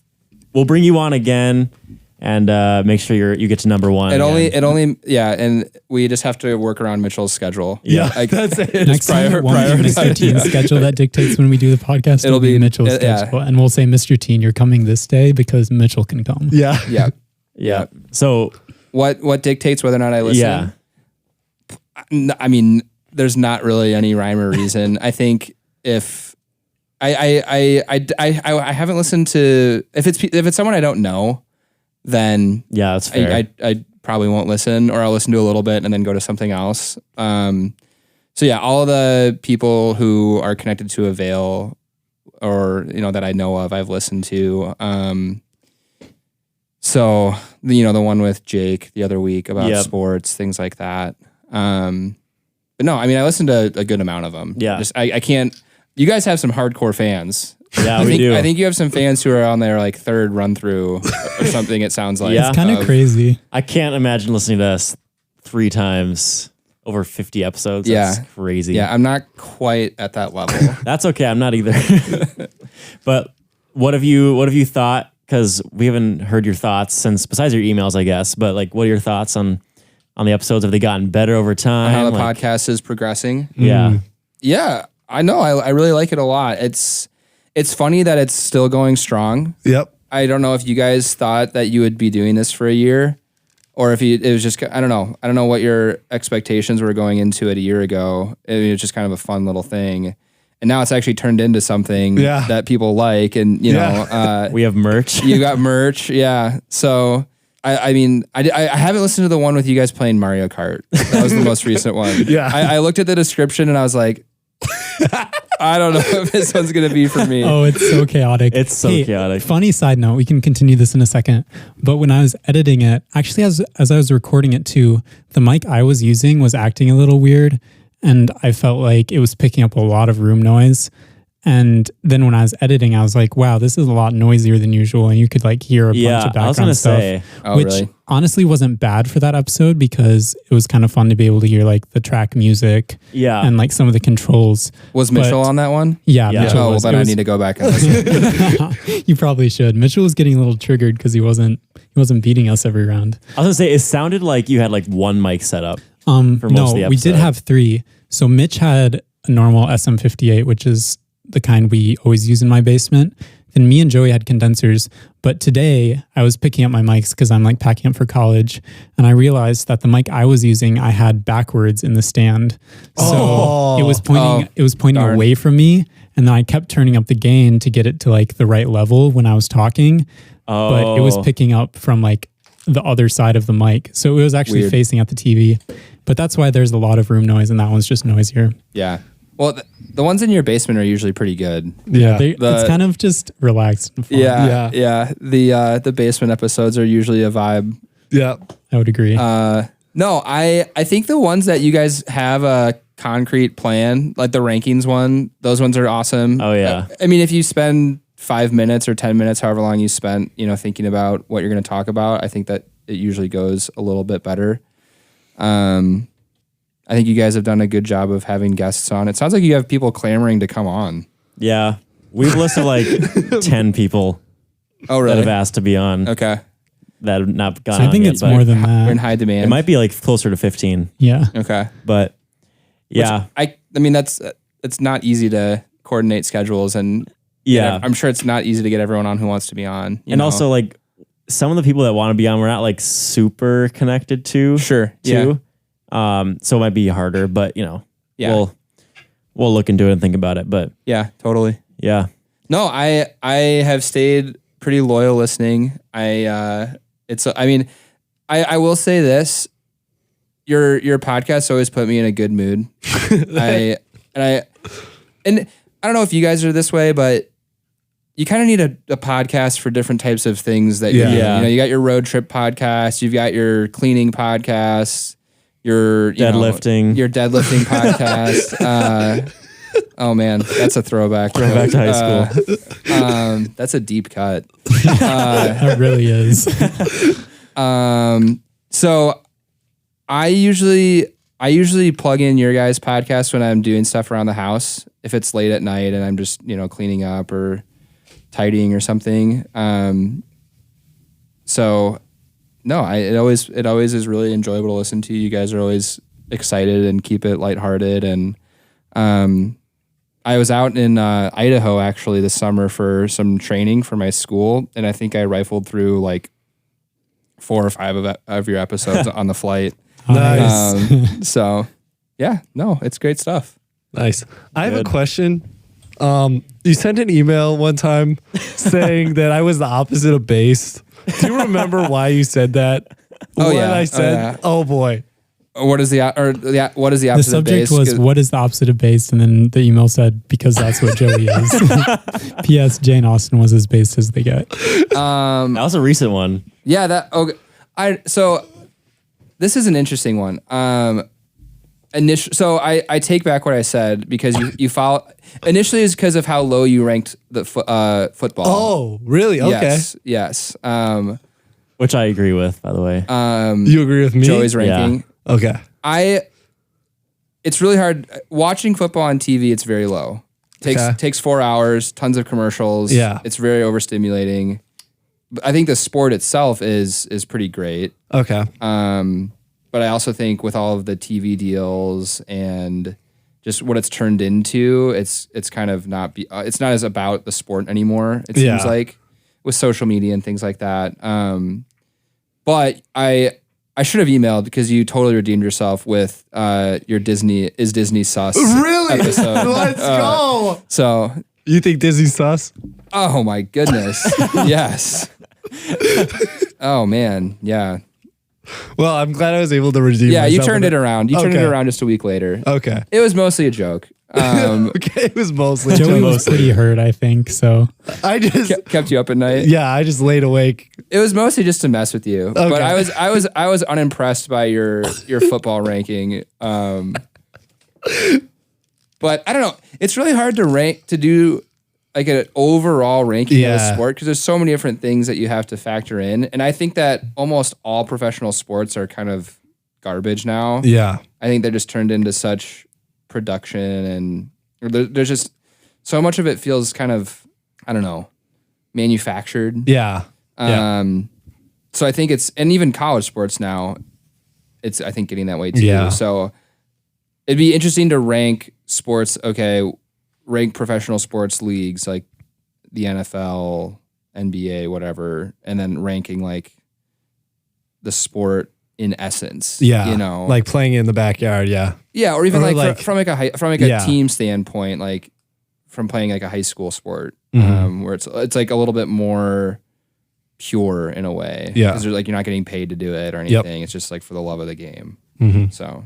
we'll bring you on again and make sure you get to number 1. It again. only, and we just have to work around Mitchell's schedule. Yeah. Like, That's it. Next time it won't be Mr. Tien's schedule that dictates when we do the podcast. It'll be Mitchell's schedule. And we'll say, Mr. Tien, you're coming this day because Mitchell can come. Yeah. yeah. Yeah. So What dictates whether or not I listen? yeah. I mean, there's not really any rhyme or reason. I think if I haven't listened to, if it's someone I don't know, then Yeah, that's fair. I probably won't listen, or I'll listen to a little bit and then go to something else. So yeah, all the people who are connected to Avail, or that I know of, I've listened to. So the one with Jake the other week about sports, things like that. But no, I mean, I listened to a good amount of them. Yeah. Just I can't. You guys have some hardcore fans. Yeah, we do. I think you have some fans who are on their like third run through or something. It sounds like. Yeah. It's kind of crazy. I can't imagine listening to us 3 times over 50 episodes. That's crazy. Yeah, I'm not quite at that level. That's okay. I'm not either. But what have you thought because we haven't heard your thoughts since, besides your emails, I guess. But like, what are your thoughts on the episodes? Have they gotten better over time? How the podcast is progressing? Yeah. Yeah, I know. I really like it a lot. It's funny that it's still going strong. Yep. I don't know if you guys thought that you would be doing this for a year, or if it was just, I don't know. I don't know what your expectations were going into it a year ago. It was just kind of a fun little thing. And now it's actually turned into something that people like. And, you know, we have merch. You got merch. Yeah. So, I mean, I haven't listened to the one with you guys playing Mario Kart. That was the most recent one. Yeah. I looked at the description and I was like, I don't know if this one's going to be for me. Oh, it's so chaotic. It's so chaotic. Funny side note, we can continue this in a second. But when I was editing it, actually, as I was recording it too, the mic I was using was acting a little weird. And I felt like it was picking up a lot of room noise. And then when I was editing, I was like, wow, this is a lot noisier than usual. And you could like hear a bunch of background stuff. Which really? honestly wasn't bad for that episode because it was kind of fun to be able to hear like the track music and like some of the controls. Was Mitchell on that one? Yeah. Mitchell well, then I need to go back and listen. You probably should. Mitchell was getting a little triggered because he wasn't beating us every round. I was gonna say, it sounded like you had like one mic set up. For most of the episode. We did have 3. So Mitch had a normal SM58, which is the kind we always use in my basement. Then me and Joey had condensers. But today I was picking up my mics because I'm like packing up for college. And I realized that the mic I was using, I had backwards in the stand. So it was pointing away from me. And then I kept turning up the gain to get it to like the right level when I was talking. But it was picking up from like the other side of the mic. So it was actually facing at the TV. But that's why there's a lot of room noise and that one's just noisier. Yeah. Well, the ones in your basement are usually pretty good. Yeah. It's kind of just relaxed and fun. Yeah. The basement episodes are usually a vibe. Yeah. I would agree. No, I think the ones that you guys have a concrete plan, like the rankings one, those ones are awesome. Oh, yeah. I mean, if you spend 5 minutes or 10 minutes, however long you spent, you know, thinking about what you're going to talk about, I think that it usually goes a little bit better. I think you guys have done a good job of having guests on. It sounds like you have people clamoring to come on. Yeah. We've listed like 10 people that have asked to be on. Okay. That have not gone So I think on it's yet, more than We're in that. high demand. It might be like closer to 15. Yeah. Okay. But yeah. I mean, it's not easy to coordinate schedules and I'm sure it's not easy to get everyone on who wants to be on. And also like some of the people that want to be on, we're not like super connected to. Sure. Too. So it might be harder, but you know, we'll look into it and think about it. But yeah, totally. Yeah. No, I have stayed pretty loyal listening. I will say this. Your podcast always put me in a good mood. I don't know if you guys are this way, but you kind of need a podcast for different types of things that you're doing. You know, you got your road trip podcast, you've got your cleaning podcast, your deadlifting podcast. Oh man, that's a throwback. Throwback to high school. That's a deep cut. That really is. So I usually plug in your guys' podcast when I'm doing stuff around the house. If it's late at night and I'm just, cleaning up or tidying or something. So no, it always is really enjoyable to listen to. You guys are always excited and keep it lighthearted. And I was out in Idaho actually this summer for some training for my school, and I think I rifled through like 4 or 5 of your episodes on the flight. Nice. So yeah, no, it's great stuff. Nice. I have a question. You sent an email one time saying that I was the opposite of based. Do you remember why you said that? Oh, what I said? Oh boy. What is the opposite The subject of was based? what is the opposite of based, and then the email said because that's what Joey is. P.S. Jane Austen was as based as they get. That was a recent one. Yeah, so this is an interesting one. So I take back what I said because you follow. Initially, is because of how low you ranked the football. Oh, really? Okay. Yes. Which I agree with, by the way. You agree with me? Joey's ranking. Yeah. Okay. It's really hard watching football on TV. It's very low. Takes 4 hours, tons of commercials. Yeah. It's very overstimulating. I think the sport itself is pretty great. Okay. But I also think with all of the TV deals and just what it's turned into, it's kind of it's not as about the sport anymore. It seems like with social media and things like that. But I should have emailed because you totally redeemed yourself with your Disney sus Really? episode. Let's go. So You think Disney's sus? oh my goodness, yes. Oh man, yeah. Well, I'm glad I was able to redeem. Yeah, you myself turned with it around. You turned it Okay. around just a week later. Okay. It was mostly a joke. Okay. It was mostly. Joey was jokes. pretty hurt, I think. So I just. Kept you up at night. Yeah, I just laid awake. It was mostly just to mess with you. But Okay. I was unimpressed by your football ranking. But I don't know. It's really hard to do like an overall ranking of a Yeah. sport because there's so many different things that you have to factor in. And I think that almost all professional sports are kind of garbage now. Yeah. I think they're just turned into such production and there's just so much of it feels kind of, I don't know, manufactured. Yeah. So I think and even college sports now, it's I think getting that way too. Yeah. So it'd be interesting to rank sports. Okay, rank professional sports leagues like the NFL, NBA, whatever, and then ranking like the sport in essence. Yeah. you know, like playing in the backyard. Yeah. yeah, or even or like, like- from a Yeah. team standpoint, like from playing like a high school sport, Mhm. where it's like a little bit more pure in a way. Yeah. because like you're not getting paid to do it or anything. It's just like for the love of the game. Mhm. So,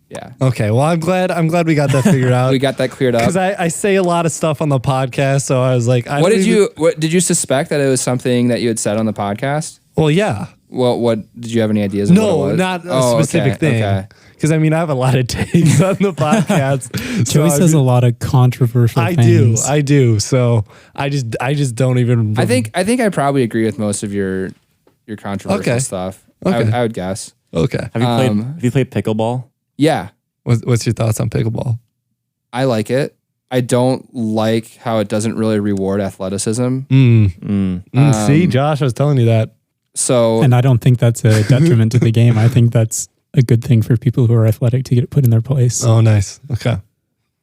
yeah, Okay. Well, I'm glad we got that figured out. we got that cleared up. Because I say a lot of stuff on the podcast, so I was like, What did you suspect that it was something that you had said on the podcast? Well, yeah. Well, what did you have any ideas? Of what it No, was? not a Oh, specific okay, thing. okay. Because I mean, I have a lot of takes on the podcast. Joey says a lot of controversial I things. I do. So I just don't even. I think I probably agree with most of your controversial Okay. stuff. Okay. I would guess. Okay. Have you played pickleball? Yeah, What's your thoughts on pickleball? I like it. I don't like how it doesn't really reward athleticism. See, Josh, I was telling you that. So And I don't think that's a detriment to the game. I think that's a good thing for people who are athletic to get put in their place. Oh, nice. Okay.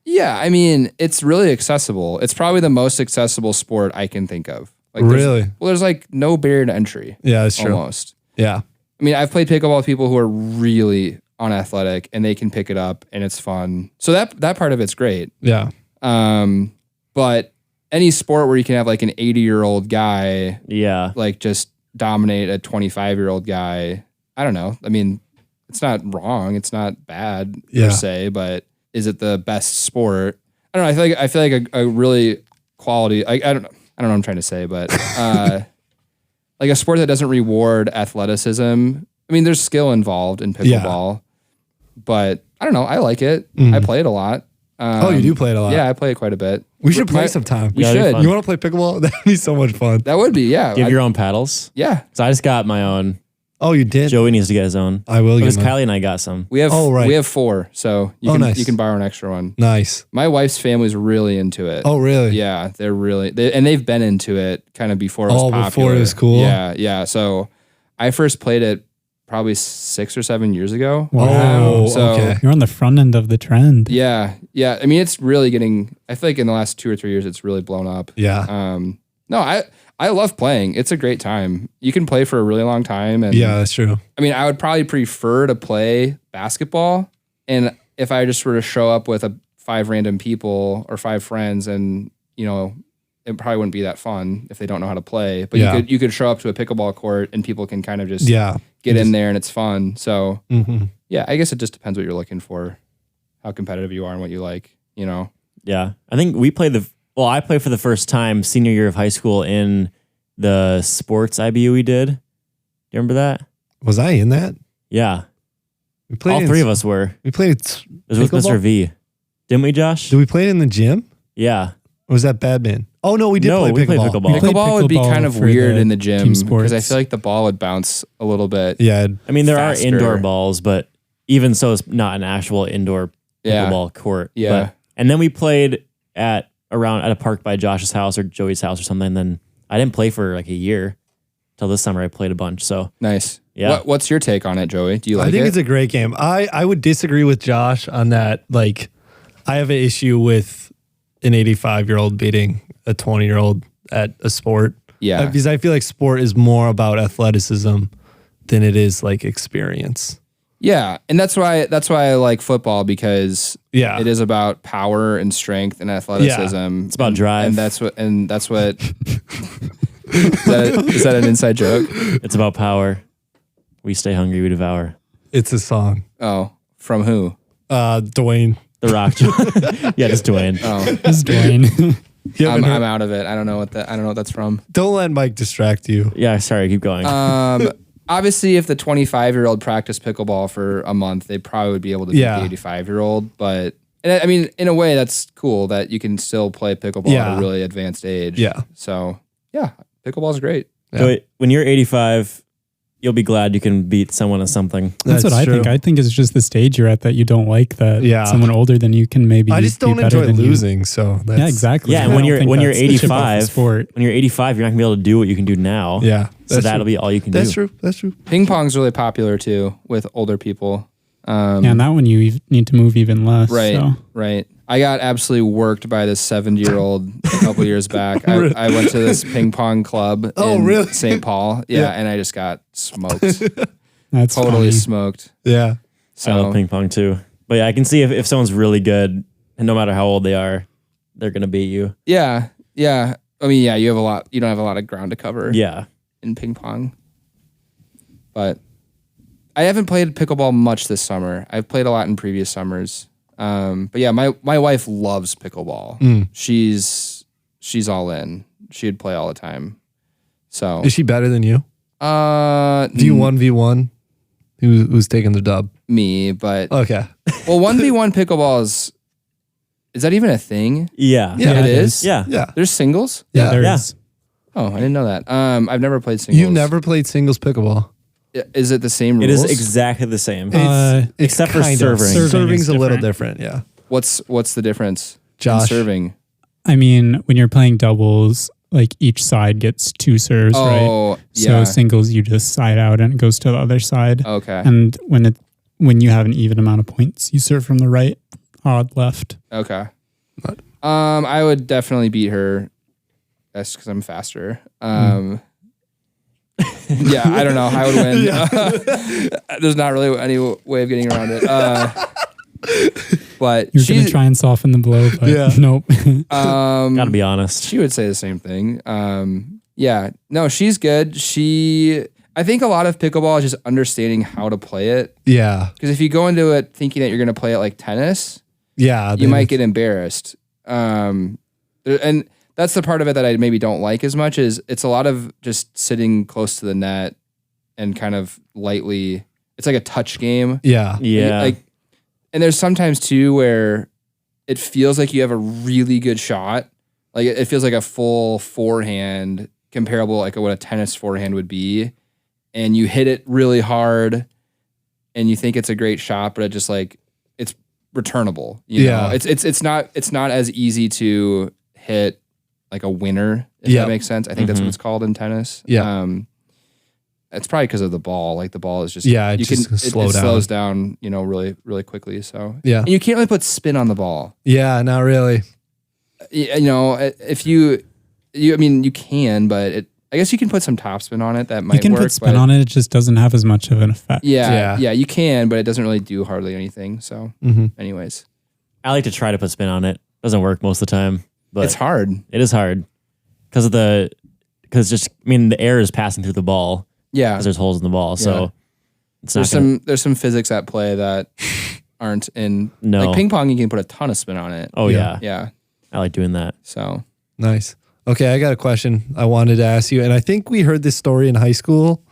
yeah, I mean, it's really accessible. It's probably the most accessible sport I can think of. Like Really? there's like no barrier to entry. Yeah, that's true. Almost. Yeah. I mean, I've played pickleball with people who are really unathletic and they can pick it up and it's fun. So that part of it's great. Yeah. But any sport where you can have like an 80-year-old guy Yeah. like just dominate a 25-year-old guy, I don't know. I mean, it's not wrong. It's not bad Yeah. per se, but is it the best sport? I don't know. I feel like a really quality. I don't know what I'm trying to say, but like a sport that doesn't reward athleticism. I mean, there's skill involved in pickleball, but I don't know. I like it. I play it a lot. Oh, you do play it a lot. Yeah, I play it quite a bit. We should play My- sometime. We Yeah, that'd be should. fun. You want to play pickleball? That'd be so much fun. That would be, yeah. Do you have I- your own paddles? yeah. So I just got my own. Oh, you did? Joey needs to get his own. I will Because get mine. Kylie and I got some. We have Oh, right. we have 4, so Oh, nice. you can borrow an extra one. Nice. My wife's family's really into it. Oh, really? Yeah, they're really and they've been into it kind of before it was Oh, popular. before it was cool? Yeah, yeah. So I first played it probably 6 or 7 years ago. Oh, So okay. You're on the front end of the trend. yeah, yeah. I mean, it's really getting. I feel like in the last 2 or 3 years, it's really blown up. Yeah. No, I love playing. It's a great time. You can play for a really long time, and Yeah, that's true. I mean, I would probably prefer to play basketball. And if I just were to show up with 5 random people or 5 friends, and it probably wouldn't be that fun if they don't know how to play. But Yeah. you could show up to a pickleball court and people can kind of just Yeah. get in there and it's fun. So Mm-hmm. yeah, I guess it just depends what you're looking for, how competitive you are and what you like. Yeah. I think I played for the first time senior year of high school in the sports IBU we did. Do you remember that? Was I in that? Yeah. We played All in- 3 of us were. We played. It was with Pickleball? Mr. V. Didn't we, Josh? Did we play it in the gym? Yeah. Or was that badminton? Oh no, we did No, play we played pickleball. pickleball. We played Pickleball would be pickleball kind of for weird the in the gym team because I sports. feel like the ball would bounce a little bit. Yeah. I mean, there Faster. are indoor balls, but even so, it's not an actual indoor Yeah. pickleball court. Yeah. And then we played at a park by Josh's house or Joey's house or something. And then I didn't play for like a year. till this summer I played a bunch. So Nice. Yeah. What's your take on it, Joey? Do you like it? I think it's a great game. I would disagree with Josh on that. Like, I have an issue with an 85-year-old beating a 20-year-old at a sport. Yeah. Because I feel like sport is more about athleticism than it is like experience. Yeah, and that's why I like football, because Yeah. it is about power and strength and athleticism. It's about drive. and that's what is that an inside joke? it's about power. We stay hungry, we devour. It's a song. Oh, from who? Dwayne. The Rock. Yeah, just Dwayne. Oh, This is Dwayne. You haven't I'm heard- out of it. I don't know what that's from. Don't let Mike distract you. Yeah, sorry, keep going. Obviously, if the 25-year-old practiced pickleball for a month, they probably would be able to beat Yeah. the 85-year-old. But and I mean, in a way, that's cool that you can still play pickleball Yeah. at a really advanced age. Yeah. So yeah, pickleball is great. So when you're 85, you'll be glad you can beat someone at something. That's what I think. I think it's just the stage you're at that you don't like, that Yeah. someone older than you can maybe I just be don't better enjoy than you. losing. So that's, Yeah, exactly. Yeah, and I when don't you're think when you're that's a chip off the 85, sport. when you're 85, you're not gonna be able to do what you can do now. Yeah. So That's that'll true. be all you can That's do. true. That's true. Ping pong's really popular too with older people. Yeah, and that one you need to move even less. Right, So. right. I got absolutely worked by this 70-year-old a couple years back. I went to this ping pong club in really? St. Paul. Yeah, Yeah. and I just got smoked. That's Totally funny. smoked. Yeah. So I love ping pong too. But yeah, I can see if someone's really good, and no matter how old they are, they're gonna beat you. yeah, yeah. I mean, yeah, you don't have a lot of ground to cover Yeah. in ping pong. But I haven't played pickleball much this summer. I've played a lot in previous summers. But yeah, my wife loves pickleball. She's all in. She'd play all the time. So Is she better than you? Do you 1v1? Who's taking the dub? me, but Okay. well, 1v1 pickleball is that even a thing? Yeah. Yeah, it it is. is. Yeah. There's singles? Yeah, there Yeah. is. Oh, I didn't know that. I've never played singles. You've never played singles pickleball. Is it the same It rules? is exactly the same. It's except for kind of. serving. Serving's is a little different. different. Yeah. What's the difference? Josh. In serving. I mean, when you're playing doubles, like each side gets 2 serves, right? Oh, So yeah. singles, you just side out and it goes to the other side. Okay. And when you have an even amount of points, you serve from the right, odd left. Okay. I would definitely beat her. That's because I'm faster. Yeah, I don't know. I would win. There's not really any way of getting around it. But You're going to try and soften the blow, but Yeah. nope. Gotta be honest. she would say the same thing. Yeah, no, she's good. I think a lot of pickleball is just understanding how to play it. Yeah. Because if you go into it thinking that you're going to play it like tennis, Yeah. you might get embarrassed. And that's the part of it that I maybe don't like as much, is it's a lot of just sitting close to the net and kind of lightly. It's like a touch game. Yeah. Yeah. And there's sometimes too where it feels like you have a really good shot. Like it feels like a full forehand, comparable like what a tennis forehand would be, and you hit it really hard, and you think it's a great shot, but it just like it's returnable. You know? It's not as easy to hit like a winner, if Yeah. that makes sense. I think that's what it's called in tennis. Yeah. It's probably because of the ball. Like the ball is just Yeah, it you just can slow it down. slows down, really really quickly. So Yeah. and you can't really put spin on the ball. Yeah. Not really. If you can, but I guess you can put some topspin on it. That might You can work. put spin on it. It just doesn't have as much of an effect. Yeah, Yeah. you can, but it doesn't really do hardly anything. So, anyways, I like to try to put spin on it. Doesn't work most of the time, but it's hard. it is hard because the air is passing through the ball Yeah, because there's holes in the ball. So it's not there's some physics at play that aren't in. No. Like ping pong, you can put a ton of spin on it. Oh yeah. Yeah. I like doing that. So Nice. Okay, I got a question I wanted to ask you, and I think we heard this story in high school,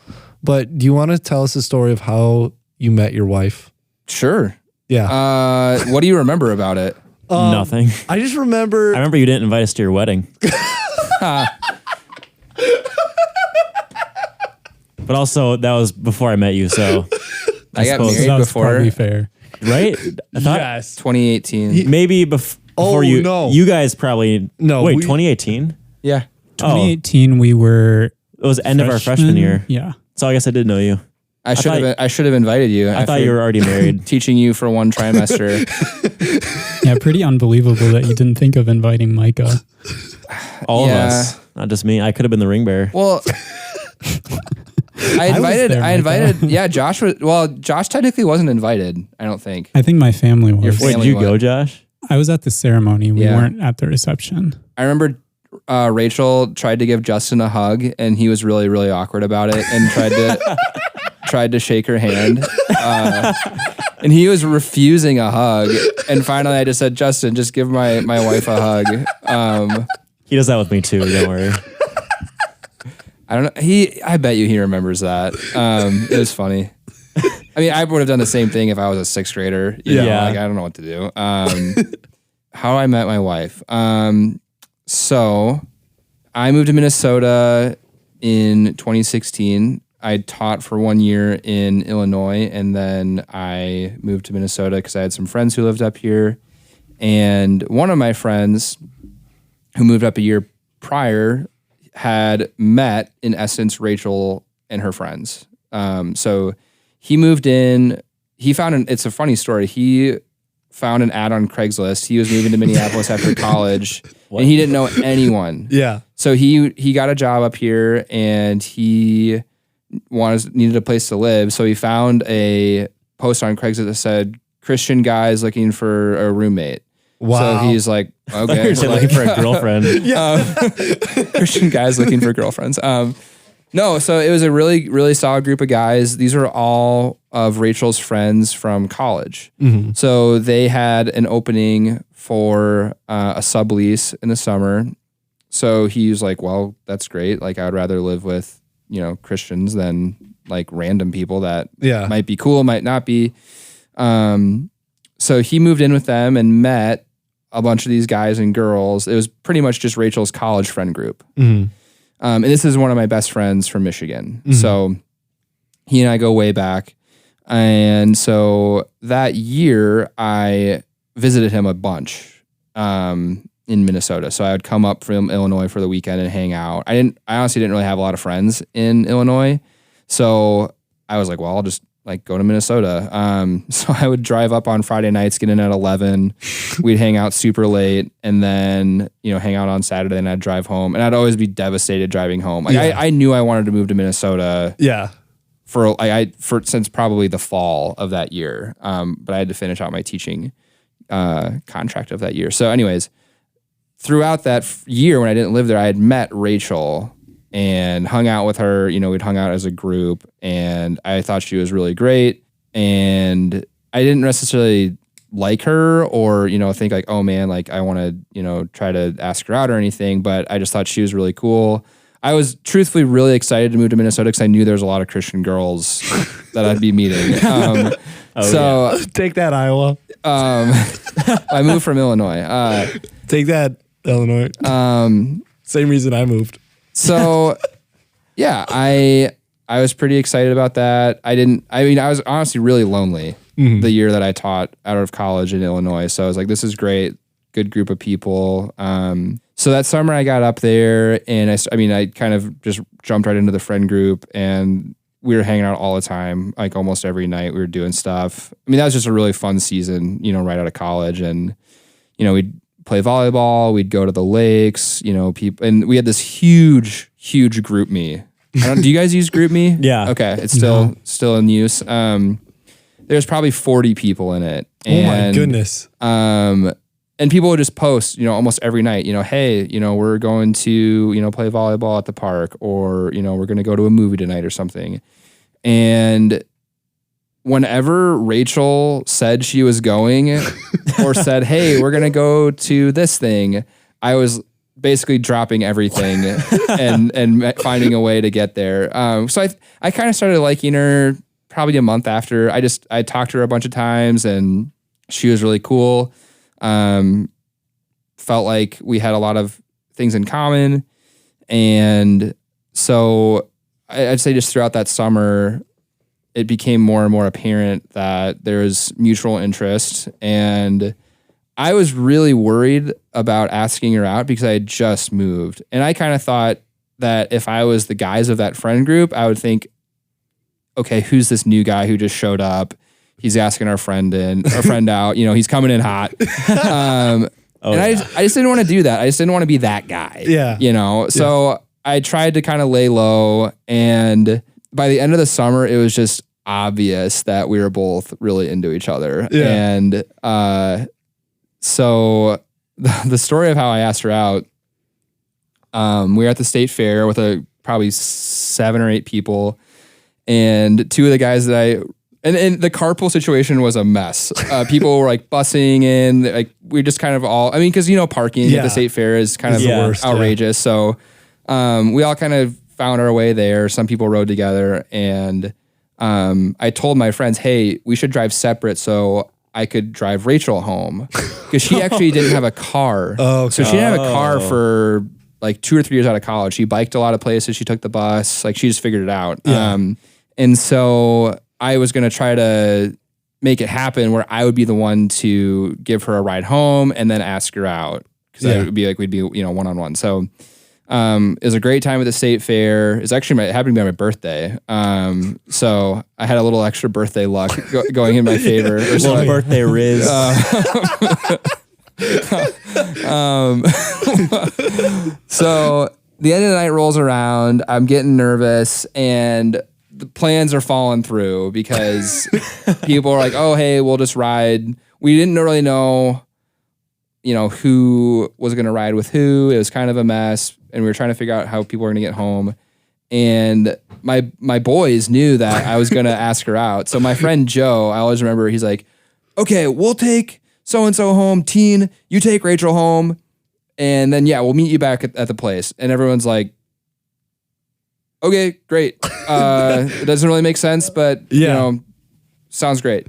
but do you want to tell us the story of how you met your wife? sure. Yeah. What do you remember about it? Nothing. I just remember. I remember you didn't invite us to your wedding. But also that was before I met you, so I got suppose- married That was before probably fair. right? I thought Yes. 2018. maybe before you. no. You guys probably No, Wait, we- 2018. Yeah. 2018, we were It was end of our freshman year. Yeah. So I guess I did know you. I should have invited you. I thought you were already married. Teaching you for one trimester. Yeah, pretty unbelievable that you didn't think of inviting Micah. All of us, not just me. I could have been the ring bearer. Well, I invited. Yeah, Josh technically wasn't invited. I don't think. I think my family was. Wait, did you go, Josh? I was at the ceremony. We weren't at the reception. I remember Rachel tried to give Justin a hug, and he was really, really awkward about it, and tried to shake her hand, and he was refusing a hug. And finally, I just said, "Justin, just give my wife a hug." He does that with me too. Don't worry. I don't know. I bet you he remembers that. It was funny. I mean, I would have done the same thing if I was a sixth grader. You know, like, I don't know what to do. How I met my wife. So I moved to Minnesota in 2016. I taught for 1 year in Illinois, and then I moved to Minnesota because I had some friends who lived up here. And one of my friends who moved up a year prior had met, in essence, Rachel and her friends. So he moved in. He found it's a funny story. He found an ad on Craigslist. He was moving to Minneapolis after college, and he didn't know anyone. Yeah. So he got a job up here, and he needed a place to live. So he found a post on Craigslist that said Christian guys looking for a roommate. Wow. So he's like, okay. You're looking for a girlfriend. Christian guys looking for girlfriends. No, so it was a really, really solid group of guys. These are all of Rachel's friends from college. Mm-hmm. So they had an opening for a sublease in the summer. So he was like, well, that's great. Like, I would rather live with, Christians than like random people that might be cool, might not be. So he moved in with them and met a bunch of these guys and girls. It was pretty much just Rachel's college friend group. Mm-hmm. And this is one of my best friends from Michigan. Mm-hmm. So he and I go way back. And so that year I visited him a bunch in Minnesota. So I would come up from Illinois for the weekend and hang out. I honestly didn't really have a lot of friends in Illinois. So I was like, well, I'll just go to Minnesota. So I would drive up on Friday nights, get in at 11. We'd hang out super late, and then, hang out on Saturday, and I'd drive home. And I'd always be devastated driving home. I knew I wanted to move to Minnesota. Yeah. For since probably the fall of that year. But I had to finish out my teaching contract of that year. So anyways, throughout that year when I didn't live there, I had met Rachel and hung out with her. We'd hung out as a group, and I thought she was really great. And I didn't necessarily like her or, think like, oh man, like I want to, try to ask her out or anything, but I just thought she was really cool. I was truthfully really excited to move to Minnesota because I knew there was a lot of Christian girls that I'd be meeting. Take that, Iowa. I moved from Illinois. Take that, Illinois. Same reason I moved. So, yeah, I was pretty excited about that. I was honestly really lonely the year that I taught out of college in Illinois. So I was like, this is great. Good group of people. So that summer I got up there, and I kind of just jumped right into the friend group, and we were hanging out all the time, like almost every night we were doing stuff. That was just a really fun season, right out of college. And, we'd play volleyball, we'd go to the lakes, people, and we had this huge group me. Do you guys use group me? Yeah. Okay. It's still in use. There's probably 40 people in it. Oh my goodness. And people would just post, almost every night, hey, we're going to, play volleyball at the park, or, we're going to go to a movie tonight or something. And whenever Rachel said she was going or said, hey, we're going to go to this thing, I was basically dropping everything and finding a way to get there. So I kind of started liking her probably a month after. I talked to her a bunch of times, and she was really cool. Felt like we had a lot of things in common. And so I'd say just throughout that summer, it became more and more apparent that there was mutual interest. And I was really worried about asking her out because I had just moved. And I kind of thought that if I was the guys of that friend group, I would think, okay, who's this new guy who just showed up? He's asking our friend out. He's coming in hot. I just didn't want to do that. I just didn't want to be that guy. Yeah. So I tried to kind of lay low, and by the end of the summer, it was just obvious that we were both really into each other. Yeah. And so the story of how I asked her out, we were at the state fair with probably 7 or 8 people, and 2 of the guys that and the carpool situation was a mess. People were like busing in, like we just kind of all, because parking at the state fair is kind of the worst, outrageous. So we all kind of found our way there. Some people rode together, and I told my friends, hey, we should drive separate so I could drive Rachel home, because she actually didn't have a car. Oh, okay. So she didn't have a car for like 2 or 3 years out of college. She biked a lot of places. She took the bus. Like she just figured it out. Yeah. And so I was going to try to make it happen where I would be the one to give her a ride home and then ask her out. Because it would be like, we'd be, one-on-one. So it was a great time at the state fair. It actually it happened to be my birthday. So I had a little extra birthday luck going in my favor. A little birthday riz. So the end of the night rolls around. I'm getting nervous, and the plans are falling through because people are like, oh, hey, we'll just ride. We didn't really know, who was going to ride with who. It was kind of a mess, and we were trying to figure out how people were going to get home. And my boys knew that I was going to ask her out. So my friend Joe, I always remember, he's like, okay, we'll take so-and-so home. Tien, you take Rachel home. And then, we'll meet you back at the place. And everyone's like, okay, great. It doesn't really make sense, but, sounds great.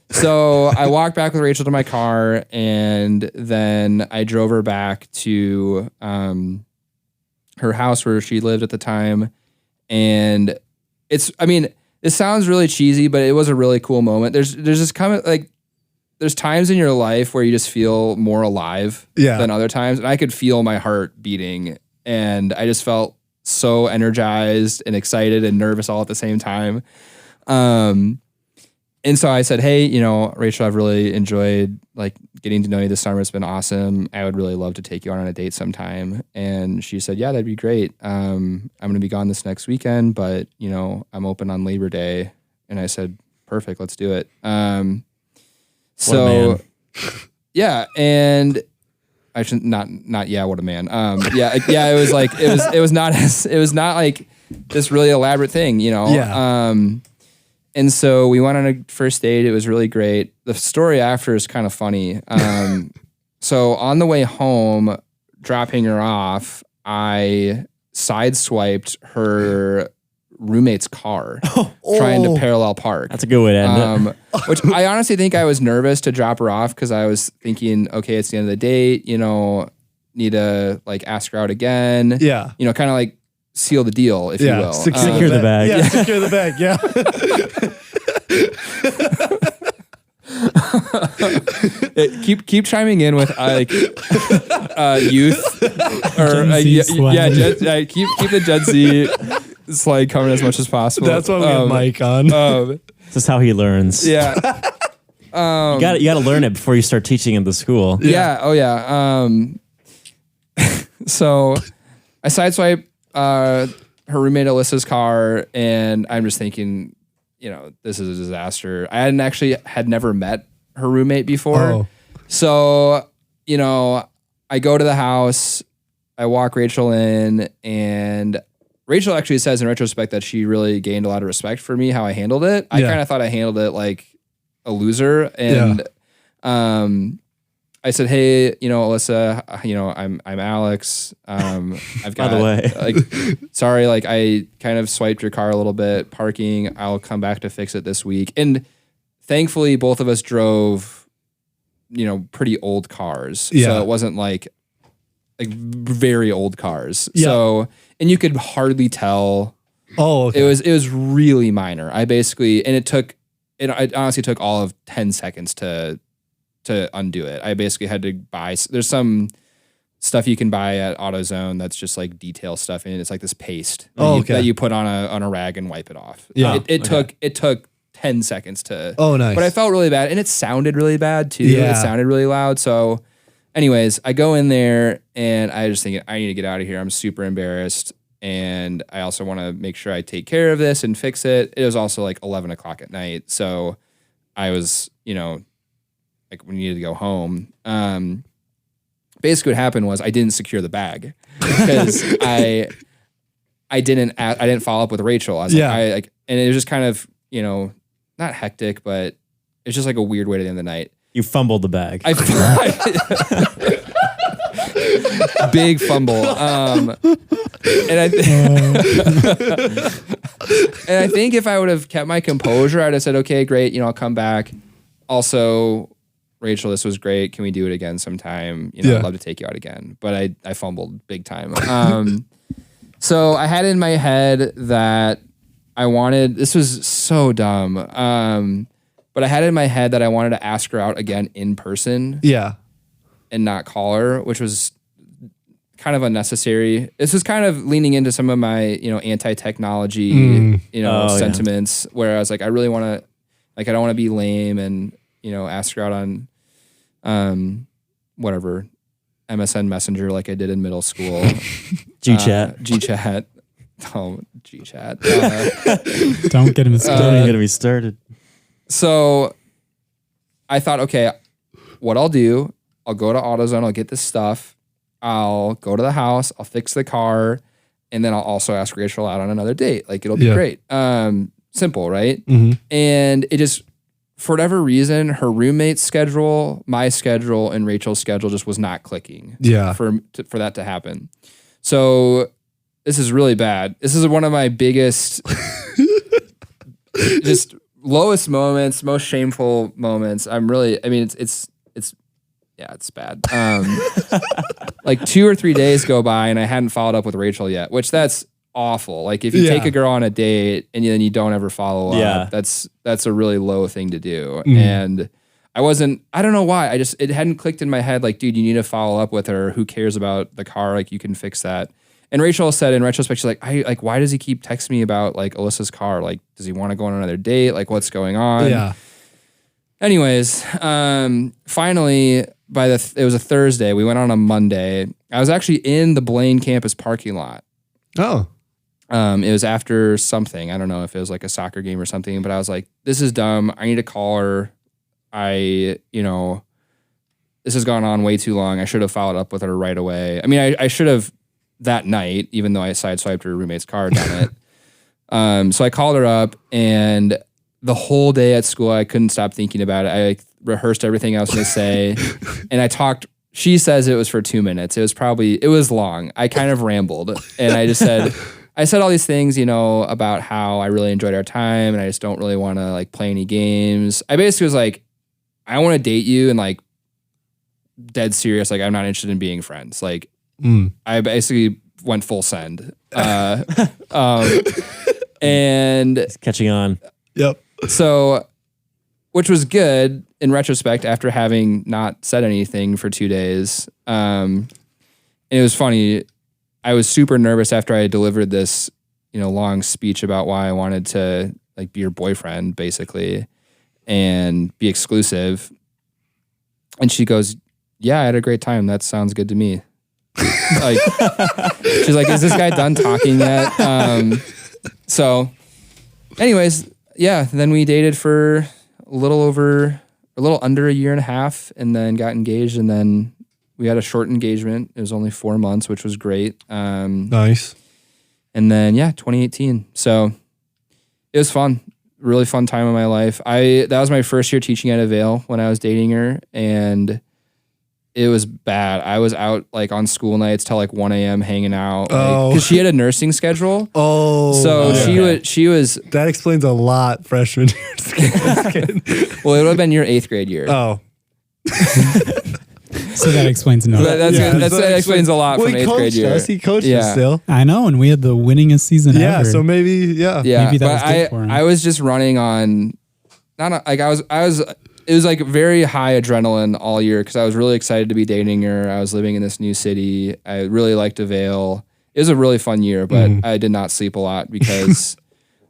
So I walked back with Rachel to my car, and then I drove her back to her house where she lived at the time. And it sounds really cheesy, but it was a really cool moment. There's this kind of like, there's times in your life where you just feel more alive than other times. And I could feel my heart beating, and I just felt so energized and excited and nervous all at the same time. And so I said, hey, Rachel, I've really enjoyed like getting to know you this summer. It's been awesome. I would really love to take you on a date sometime. And she said, yeah, that'd be great. I'm going to be gone this next weekend, but I'm open on Labor Day. And I said, perfect, let's do it. So yeah. And I should not, what a man. It was like, it was not like this really elaborate thing, and so we went on a first date. It was really great. The story after is kind of funny. So on the way home, dropping her off, I sideswiped her roommate's car, trying to parallel park. That's a good way to end it. Which I honestly think I was nervous to drop her off because I was thinking, okay, it's the end of the date. Need to like ask her out again. Yeah. Kind of like seal the deal, if you will. Secure the bag. Yeah, secure the bag. Yeah. keep chiming in with like youth or keep the Gen Z slide covered as much as possible. That's why we have Mike on. This is how he learns. Yeah. You got to learn it before you start teaching in the school. Yeah. Oh yeah. So I sideswipe her roommate Alyssa's car, and I'm just thinking, this is a disaster. I had never met her roommate before. Oh. So, I go to the house, I walk Rachel in, and Rachel actually says in retrospect that she really gained a lot of respect for me, how I handled it. I kind of thought I handled it like a loser. And I said, hey, Alyssa, I'm Alex. I've got, by the way, like, sorry, like I kind of swiped your car a little bit, parking. I'll come back to fix it this week. And thankfully, both of us drove, pretty old cars. Yeah. So it wasn't like very old cars. Yeah. So, and you could hardly tell. Oh, okay. It was really minor. I honestly took all of 10 seconds to undo it. I basically had to buy, there's some stuff you can buy at AutoZone that's just like detail stuff in it. It's like this paste that you put on a rag and wipe it off. Yeah. It took 10 seconds to. Oh, nice. But I felt really bad, and it sounded really bad too. Yeah. It sounded really loud. So, anyways, I go in there and I just think I need to get out of here. I'm super embarrassed, and I also want to make sure I take care of this and fix it. It was also like 11 o'clock at night, so I was, like we needed to go home. Basically, what happened was I didn't secure the bag because I didn't follow up with Rachel. I was and it was just kind of not hectic, but it's just like a weird way to end the night. You fumbled the bag. Big fumble. And I think if I would have kept my composure, I'd have said, okay, great. I'll come back. Also, Rachel, this was great. Can we do it again sometime? I'd love to take you out again. But I fumbled big time. So I had in my head that this was so dumb. But I had in my head that I wanted to ask her out again in person. Yeah. And not call her, which was kind of unnecessary. This was kind of leaning into some of my, anti-technology, sentiments where I was like, I really want to, I don't want to be lame and, ask her out on, whatever, MSN Messenger like I did in middle school. GChat. GChat. Oh, GChat. Don't get him started. Don't get me started. So I thought, okay, what I'll do, I'll go to AutoZone, I'll get this stuff, I'll go to the house, I'll fix the car, and then I'll also ask Rachel out on another date. Like, it'll be great. Simple, right? Mm-hmm. And it just, for whatever reason, her roommate's schedule, my schedule, and Rachel's schedule just was not clicking. Yeah. For that to happen. So this is really bad. This is one of my biggest, just lowest moments, most shameful moments. It's bad. Like 2 or 3 days go by and I hadn't followed up with Rachel yet, which that's awful. Like if you take a girl on a date and then you don't ever follow up, that's a really low thing to do. And I don't know why. It hadn't clicked in my head. Like, dude, you need to follow up with her. Who cares about the car? Like, you can fix that. And Rachel said in retrospect, she's like, why does he keep texting me about like Alyssa's car? Like, does he want to go on another date? Like, what's going on? Yeah. Anyways, finally, it was a Thursday. We went on a Monday. I was actually in the Blaine campus parking lot. Oh. It was after something. I don't know if it was like a soccer game or something, but I was like, this is dumb. I need to call her. This has gone on way too long. I should have followed up with her right away. I mean, I should have that night, even though I sideswiped her roommate's car, done it. So I called her up, and the whole day at school, I couldn't stop thinking about it. I rehearsed everything I was going to say, and I talked. She says it was for 2 minutes. It was long. I kind of rambled, and I just said, all these things, about how I really enjoyed our time, and I just don't really want to like play any games. I basically was like, I want to date you, and like dead serious. Like, I'm not interested in being friends. Like, I basically went full send. And it's catching on. Yep. So, which was good in retrospect after having not said anything for 2 days. And it was funny. I was super nervous after I delivered this, long speech about why I wanted to like be your boyfriend, basically, and be exclusive. And she goes, "Yeah, I had a great time. That sounds good to me." Like, she's like, "Is this guy done talking yet?" So, anyways, yeah. Then we dated for a little under a year and a half, and then got engaged, and then we had a short engagement. It was only 4 months, which was great. Nice. And then 2018. So it was fun. Really fun time of my life. That was my first year teaching at Avail when I was dating her, and it was bad. I was out like on school nights till like 1 a.m. hanging out because she had a nursing schedule. So she was. That explains a lot, freshman year. Well, it would have been your 8th grade year. Oh. So that explains nothing. That explains a lot from 8th grade year. He coached us still. I know, and we had the winningest season ever. Yeah, so maybe, Maybe that was good for him. I was just running on, I was it was like very high adrenaline all year because I was really excited to be dating her. I was living in this new city. I really liked Avail. It was a really fun year, but I did not sleep a lot because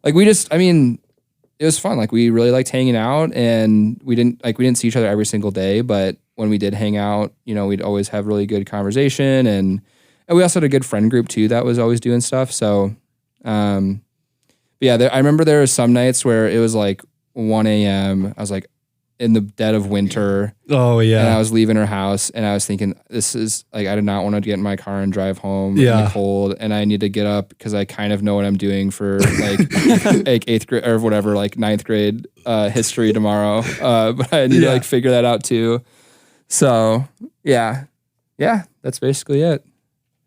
like it was fun. Like we really liked hanging out, and we didn't see each other every single day, but when we did hang out, we'd always have really good conversation, and we also had a good friend group too that was always doing stuff. So, I remember there were some nights where it was like 1 a.m. I was like in the dead of winter. Oh yeah. And I was leaving her house, and I was thinking, this is like, I did not want to get in my car and drive home in the cold, and I need to get up because I kind of know what I'm doing for like like 8th grade or whatever, like 9th grade history tomorrow. But I need to like figure that out too. So yeah, that's basically it.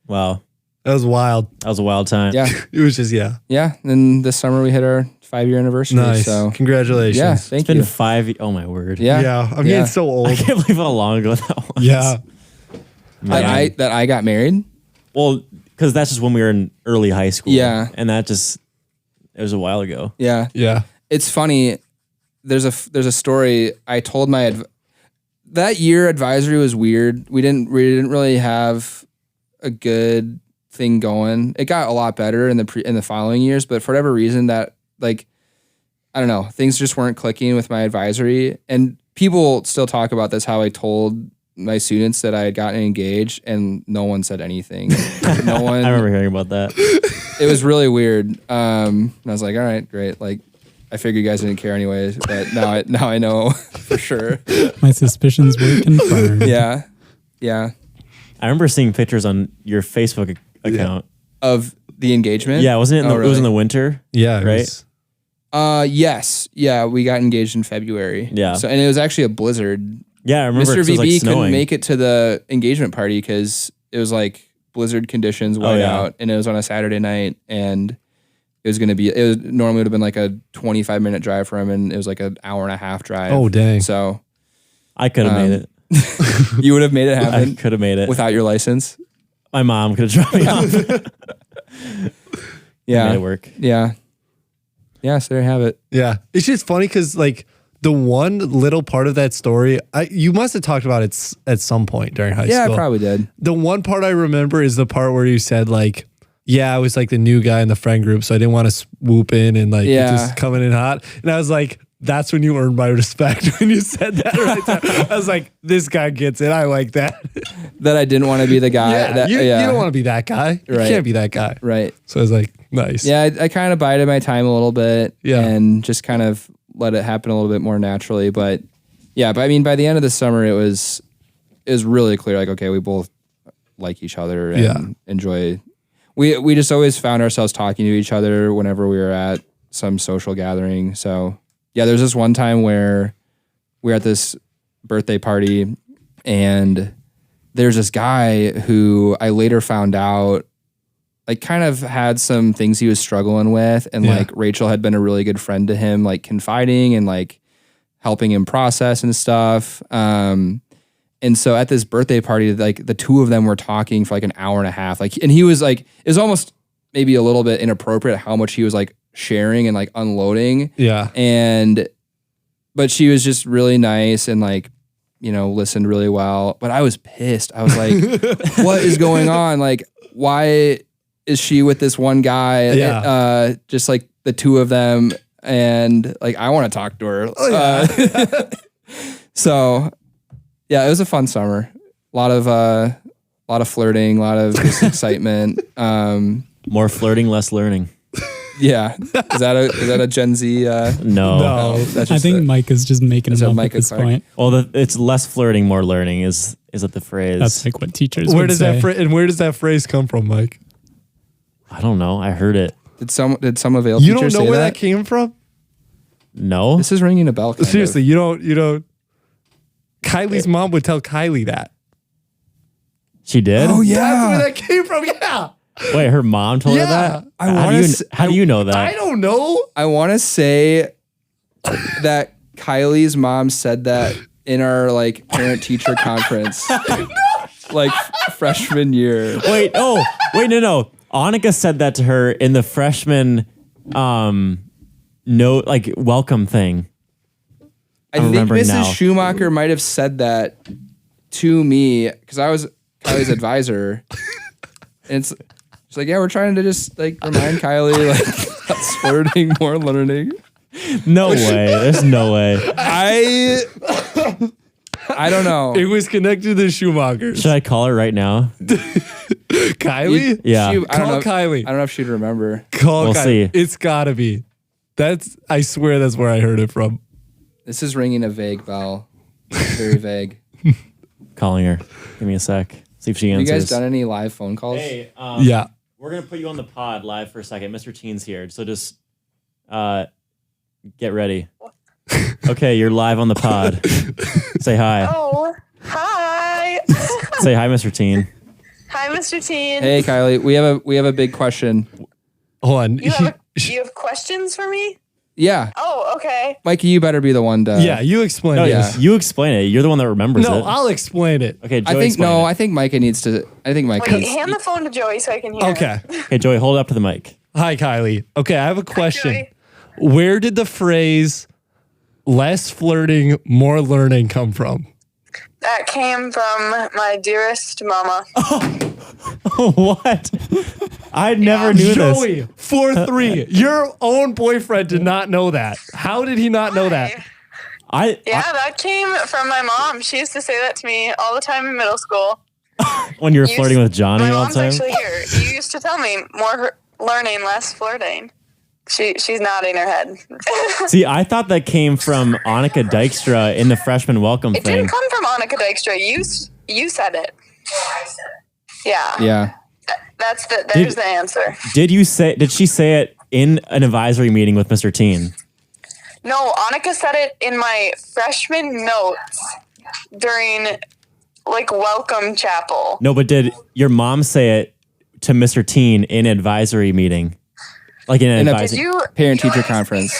Wow. That was wild. That was a wild time. Yeah. It was just, yeah. Yeah. And then this summer we hit our 5-year anniversary. Nice. So Congratulations. yeah, It's thank been you. 5. Oh my word. Yeah. Yeah. I'm getting so old. I can't believe how long ago that was. Yeah. That I got married. Well, because that's just when we were in early high school. Yeah. And it was a while ago. Yeah. Yeah. It's funny. There's a story I told that year advisory was weird. We didn't really have a good thing going. It got a lot better in the following years, but for whatever reason that like, I don't know, things just weren't clicking with my advisory. And people still talk about this, how I told my students that I had gotten engaged and no one said anything. No one. I remember hearing about that. It was really weird. And I was like, all right, great. Like, I figured you guys didn't care anyways, but now I know for sure. My suspicions were confirmed. Yeah. Yeah. I remember seeing pictures on your Facebook account. Of the engagement? Yeah, wasn't it? It was in the winter. Yeah. Right. Yes. Yeah, we got engaged in February. Yeah. So, and it was actually a blizzard. Yeah, I remember. Mr. It was VB like couldn't snowing. make it to the engagement party because it was like blizzard conditions, white out, and it was on a Saturday night, and it was normally would have been like a 25-minute drive for him, and it was like an hour and a half drive. Oh, dang. So I could have made it. you would have made it I happen could have made it without your license. My mom could have dropped me off. Yeah. Made it work. Yeah. Yeah, so there you have it. Yeah. It's just funny because like the one little part of that story, you must have talked about it at some point during high Yeah, school. I probably did. The one part I remember is the part where you said like, yeah, I was like the new guy in the friend group, so I didn't want to swoop in and like just coming in hot. And I was like, that's when you earned my respect when you said that right there. I was like, this guy gets it. I like that. That I didn't want to be the guy. You don't want to be that guy. You Right. can't be that guy. Right. So I was like, nice. Yeah, I kind of bided my time a little bit and just kind of let it happen a little bit more naturally. But yeah, but I mean, by the end of the summer, it was really clear, like, okay, we both like each other and enjoy. We just always found ourselves talking to each other whenever we were at some social gathering. So yeah, there's this one time where we were at this birthday party, and there's this guy who I later found out like kind of had some things he was struggling with, and like Rachel had been a really good friend to him, like confiding and like helping him process and stuff. And so at this birthday party, like the two of them were talking for like an hour and a half. Like, and he was like, it was almost maybe a little bit inappropriate how much he was like sharing and like unloading. Yeah. But she was just really nice and like, listened really well. But I was pissed. I was like, what is going on? Like, why is she with this one guy? Yeah. Just like the two of them. And like, I want to talk to her. Oh, yeah. So yeah, it was a fun summer. A lot of flirting, a lot of just excitement. More flirting, less learning. Yeah. Is that a Gen Z? No. That's I just think Mike is just making Is them that up at Micah this Clark? point. Well, it's less flirting, more learning. Is that the phrase? That's like what teachers Where would does say. where does that phrase come from, Mike? I don't know. I heard it. Did some Avail You teachers don't know say where that? that came from? No. This is ringing a bell. kind Seriously, of. you don't. Kylie's mom would tell Kylie that. She did? Oh yeah. That's where that came from. Yeah. Wait, her mom told her Yeah. that? I How wanna do s- how do you know that? I don't know. I want to say that Kylie's mom said that in our like parent teacher conference, like freshman year. Wait, no. Annika said that to her in the freshman welcome thing. I think remember Mrs. now. Schumacher might have said that to me because I was Kylie's advisor. And it's like, yeah, we're trying to just like remind Kylie like that's flirting, more learning. No way. There's no way. I don't know. It was connected to the Schumachers. Should I call her right now? Kylie? Yeah. I don't Call know. Kylie. I don't know if she'd remember. Call We'll Kylie. see. It's gotta be. I swear that's where I heard it from. This is ringing a vague bell. Very vague. Calling her. Give me a sec. See if she Have answers. you guys done any live phone calls? Hey, Yeah. we're going to put you on the pod live for a second. Mr. Tien's here. So just get ready. Okay, you're live on the pod. Say hi. Oh, hi. Say hi, Mr. Tien. Hi, Mr. Tien. Hey, Kylie, we have a big question. Hold on. You have questions for me? Yeah, Oh, okay. Mikey, you better be the one to. Yeah, you explain No, it. yeah. you explain it. You're the one that remembers No, it. I'll explain it. Okay, Joey, I think explain no. it. I think Micah needs to. I think Micah. Wait, needs, hand the phone to Joey so I can hear. Okay. Okay, Joey, hold it up to the mic. Hi, Kylie. Okay, I have a question. Joey. Where did the phrase less flirting, more learning come from? That came from my dearest mama. What? I never knew this. Joey, 4-3. Your own boyfriend did not know that. How did he not know that? Yeah, that came from my mom. She used to say that to me all the time in middle school. When you were You flirting used- with Johnny my all the mom's time? actually here. You used to tell me more learning, less flirting. She's nodding her head. See, I thought that came from Annika Dykstra in the freshman welcome It thing. didn't come from Annika Dykstra. You said it. Yeah. yeah. There's the answer. Did she say it in an advisory meeting with Mr. Tien? No, Annika said it in my freshman notes during like welcome chapel. No, but did your mom say it to Mr. Tien in advisory meeting? Like in an In a- advisory. Did you Parent-teacher conference.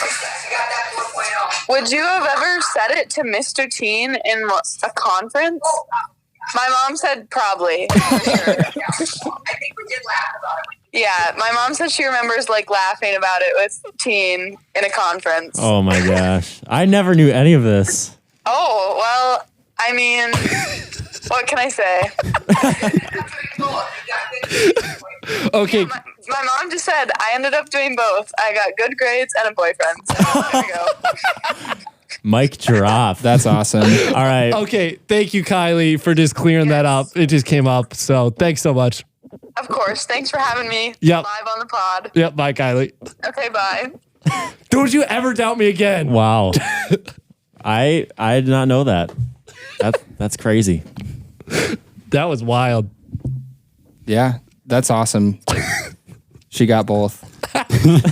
Would you have ever said it to Mr. Teen in a conference? My mom said probably. For sure. I think we did laugh about it. Yeah, my mom said she remembers like laughing about it with Teen in a conference. Oh my gosh. I never knew any of this. Oh, well, I mean, what can I say? Okay. My mom just said I ended up doing both. I got good grades and a boyfriend. So there we go. Mic drop. That's awesome. All right. Okay. Thank you, Kylie, for just clearing that up. It just came up. So thanks so much. Of course. Thanks for having me Yep. live on the pod. Yep. Bye, Kylie. Okay, bye. Don't you ever doubt me again. Wow. I did not know that. That's crazy. That was wild. Yeah, that's awesome. She got both.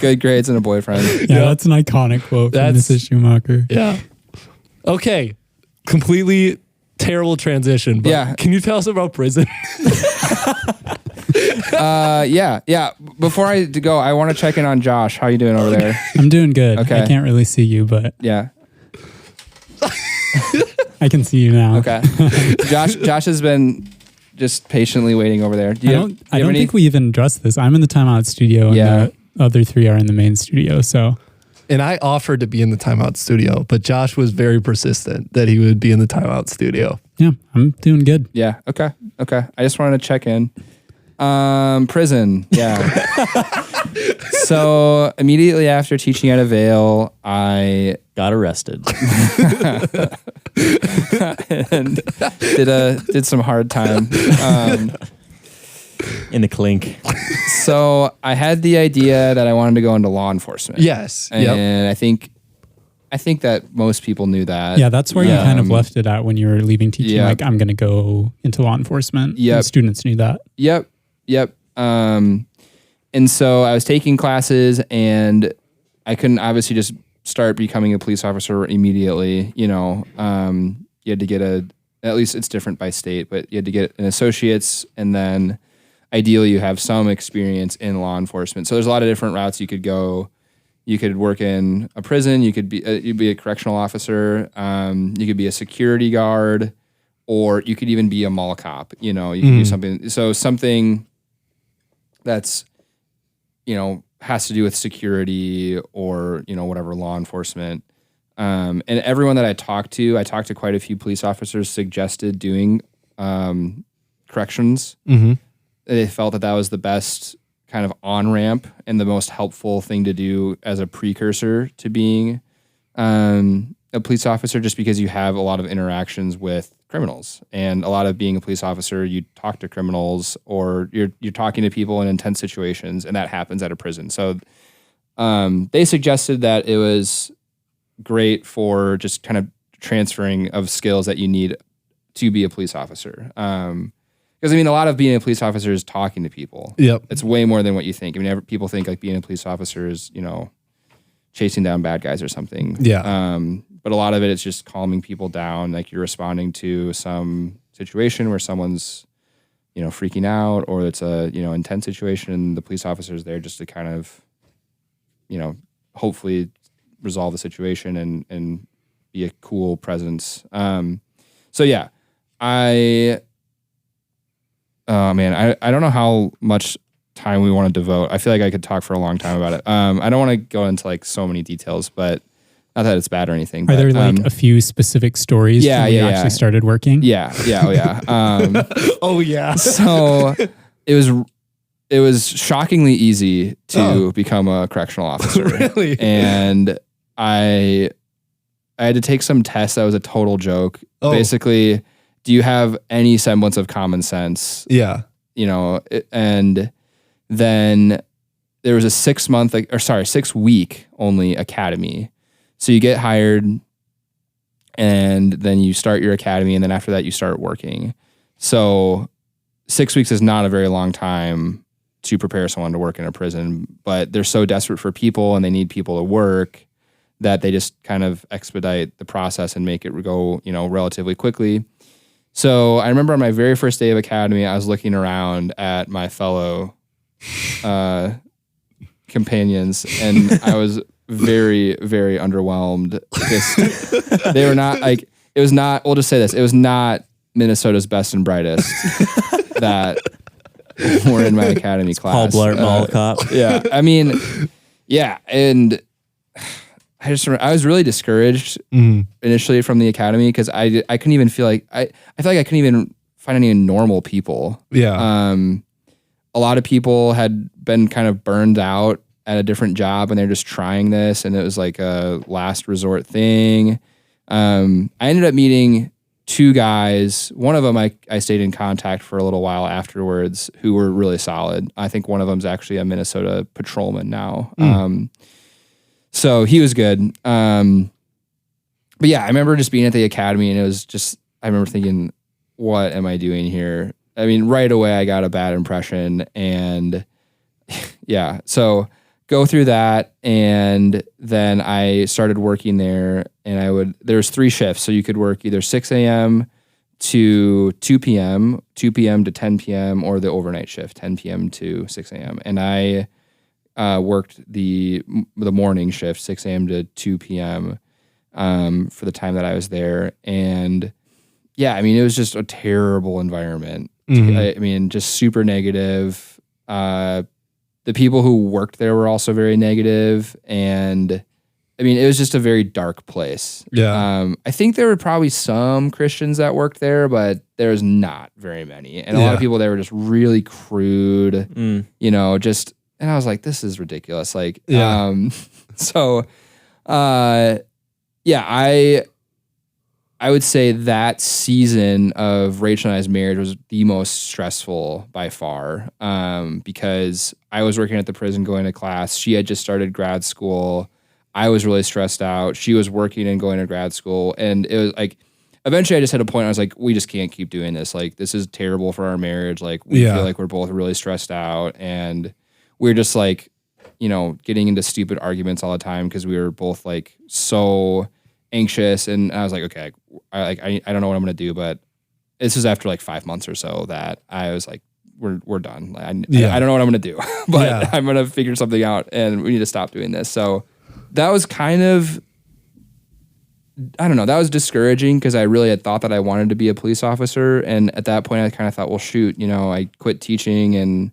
Good grades and a boyfriend. Yeah, that's an iconic quote from That's- Mrs. Schumacher. Yeah. Okay. Completely terrible transition. But Yeah. Can you tell us about prison? Yeah. Before I go, I want to check in on Josh. How you doing over there? I'm doing good. Okay. I can't really see you, but Yeah. I can see you now. Okay. Josh has been just patiently waiting over there. Do I you don't, have, I don't think we even addressed this. I'm in the timeout studio Yeah. and the other three are in the main studio. So And I offered to be in the timeout studio, but Josh was very persistent that he would be in the timeout studio. yeah, I'm doing good. Yeah. Okay. I just wanted to check in. Prison. Yeah. So immediately after teaching at a Vail, I Got arrested. and did some hard time. In the clink. So I had the idea that I wanted to go into law enforcement. Yes. Yep. And I think that most people knew that. Yeah, that's where you kind of Um, left it at when you were leaving teaching. yeah. Like, I'm going to go into law enforcement. Yep. And students knew that. Yep. And so I was taking classes and I couldn't obviously just start becoming a police officer immediately. You know, you had to get at least it's different by state, but you had to get an associate's and then ideally you have some experience in law enforcement. So there's a lot of different routes you could go. You could work in a prison. You could be you'd be a correctional officer. You could be a security guard, or you could even be a mall cop. You know, you could do something. So something that's, you know, has to do with security or, you know, whatever law enforcement. And everyone that I talked to quite a few police officers suggested doing corrections. Mm-hmm. They felt that was the best kind of on-ramp and the most helpful thing to do as a precursor to being a police officer, just because you have a lot of interactions with criminals, and a lot of being a police officer, you talk to criminals or you're talking to people in intense situations, and that happens at a prison. So they suggested that it was great for just kind of transferring of skills that you need to be a police officer. Because a lot of being a police officer is talking to people. Yep. It's way more than what you think. People think like being a police officer is, chasing down bad guys or something. Yeah. But a lot of it is just calming people down. Like you're responding to some situation where someone's, freaking out, or it's a, intense situation, and the police officer is there just to kind of, hopefully resolve the situation and be a cool presence. So yeah, I don't know how much time we want to devote. I feel like I could talk for a long time about it. I don't want to go into like so many details, but not that it's bad or anything. Are there like a few specific stories from when you actually started working? Yeah. Oh yeah. Oh yeah. So it was shockingly easy to become a correctional officer. Really? And I had to take some tests that was a total joke. Oh. Basically, do you have any semblance of common sense? Yeah. And then there was a 6 week only academy. So you get hired, and then you start your academy, and then after that you start working. So 6 weeks is not a very long time to prepare someone to work in a prison, but they're so desperate for people and they need people to work that they just kind of expedite the process and make it go, relatively quickly. So I remember on my very first day of academy, I was looking around at my fellow companions, and I was very, very underwhelmed. They were not like, it was not, we'll just say this, it was not Minnesota's best and brightest that were in my academy class. Paul Blart Mall Cop. Yeah. Yeah. And I was really discouraged initially from the academy, because I couldn't even feel like, I feel like I couldn't even find any normal people. Yeah. A lot of people had been kind of burned out at a different job, and they're just trying this, and it was like a last resort thing. I ended up meeting two guys. One of them I stayed in contact for a little while afterwards, who were really solid. I think one of them's actually a Minnesota patrolman now. So he was good. But yeah, I remember just being at the academy, and it was just, I remember thinking, what am I doing here? Right away I got a bad impression, and yeah, so go through that, and then I started working there, and there's 3 shifts, so you could work either 6 a.m. to 2 p.m., 2 p.m. to 10 p.m., or the overnight shift, 10 p.m. to 6 a.m. And I worked the morning shift, 6 a.m. to 2 p.m. For the time that I was there, and yeah, it was just a terrible environment. Just super negative. The people who worked there were also very negative, and it was just a very dark place. Yeah. I think there were probably some Christians that worked there, but there was not very many, and a lot of people there were just really crude. And I was like, this is ridiculous. Like, I would say that season of Rachel and I's marriage was the most stressful by far, because I was working at the prison, going to class. She had just started grad school. I was really stressed out. She was working and going to grad school. And it was like, eventually I just hit a point, I was like, we just can't keep doing this. Like, this is terrible for our marriage. Like, we feel like we're both really stressed out. And we're just like, getting into stupid arguments all the time, because we were both like so anxious. And I was like, okay, I don't know what I'm going to do, but this is after like 5 months or so that I was like, we're done. Like, I don't know what I'm going to do, but I'm going to figure something out, and we need to stop doing this. So that was kind of, I don't know, that was discouraging, because I really had thought that I wanted to be a police officer. And at that point I kind of thought, well, shoot, I quit teaching, and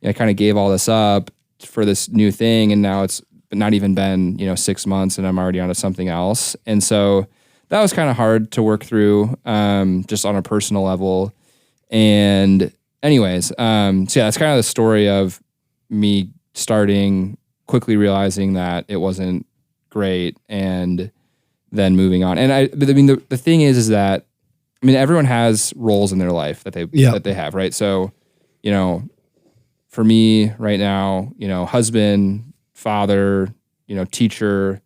I kind of gave all this up for this new thing. And now it's not even been, 6 months and I'm already onto something else. And so that was kind of hard to work through, just on a personal level. And anyways, so yeah, that's kind of the story of me starting, quickly realizing that it wasn't great, and then moving on. And the thing is that, everyone has roles in their life that they have, right? So, for me right now, husband, father, teacher,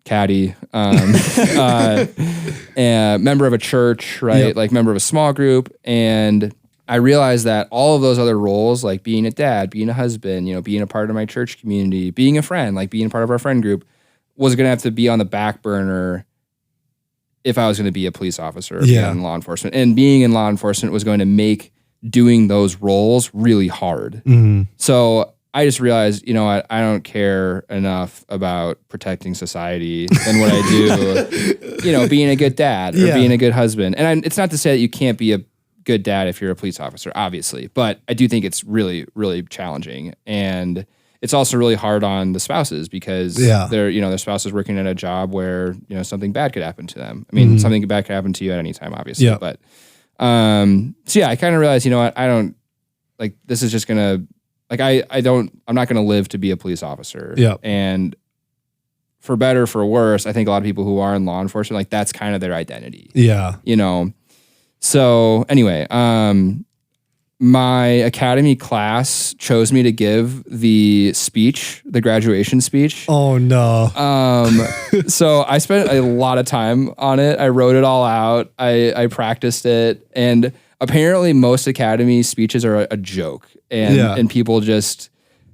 caddy, and member of a church, right? Yep. Like member of a small group. And I realized that all of those other roles, like being a dad, being a husband, being a part of my church community, being a friend, like being a part of our friend group, was going to have to be on the back burner if I was going to be a police officer or be in law enforcement. And being in law enforcement was going to make doing those roles really hard. Mm-hmm. So I just realized, I don't care enough about protecting society than what I do, being a good dad or being a good husband. And it's not to say that you can't be a good dad if you're a police officer, obviously, but I do think it's really, really challenging. And it's also really hard on the spouses because their spouse is working at a job where, something bad could happen to them. Something bad could happen to you at any time, obviously. Yeah. But, so yeah, I kind of realized, what, I don't like, this is just going to, like, I'm not going to live to be a police officer. Yeah. And for better, for worse, I think a lot of people who are in law enforcement, like that's kind of their identity. Yeah. So anyway, my academy class chose me to give the graduation speech. Oh no. So I spent a lot of time on it. I wrote it all out. I practiced it, and apparently most academy speeches are a joke, and people just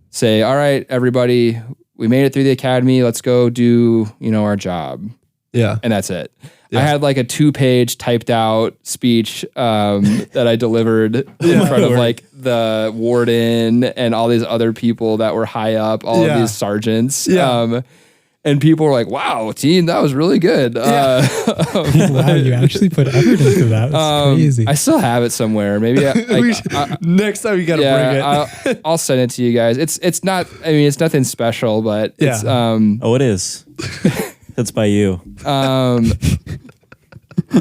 say, "All right, everybody, we made it through the academy. Let's go do, our job." Yeah. And that's it. Yeah. I had like a 2-page typed out speech that I delivered in front of like the warden and all these other people that were high up, all of these sergeants. Yeah. And people were like, "Wow, Tien, that was really good." Wow, you actually put effort into that. That's crazy. I still have it somewhere. Maybe next time you got to bring it. I'll send it to you guys. It's not. it's nothing special, but it's. It is. That's by you.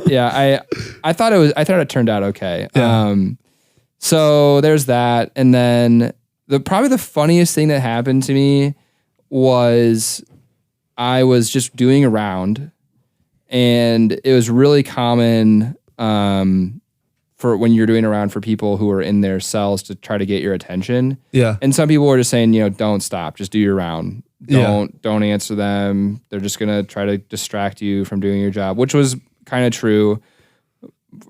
Yeah, I thought it turned out okay. Yeah. So there's that, and then probably the funniest thing that happened to me was I was just doing a round, and it was really common for when you're doing a round for people who are in their cells to try to get your attention. Yeah. And some people were just saying, don't stop, just do your round. Don't answer them. They're just gonna try to distract you from doing your job, which was kind of true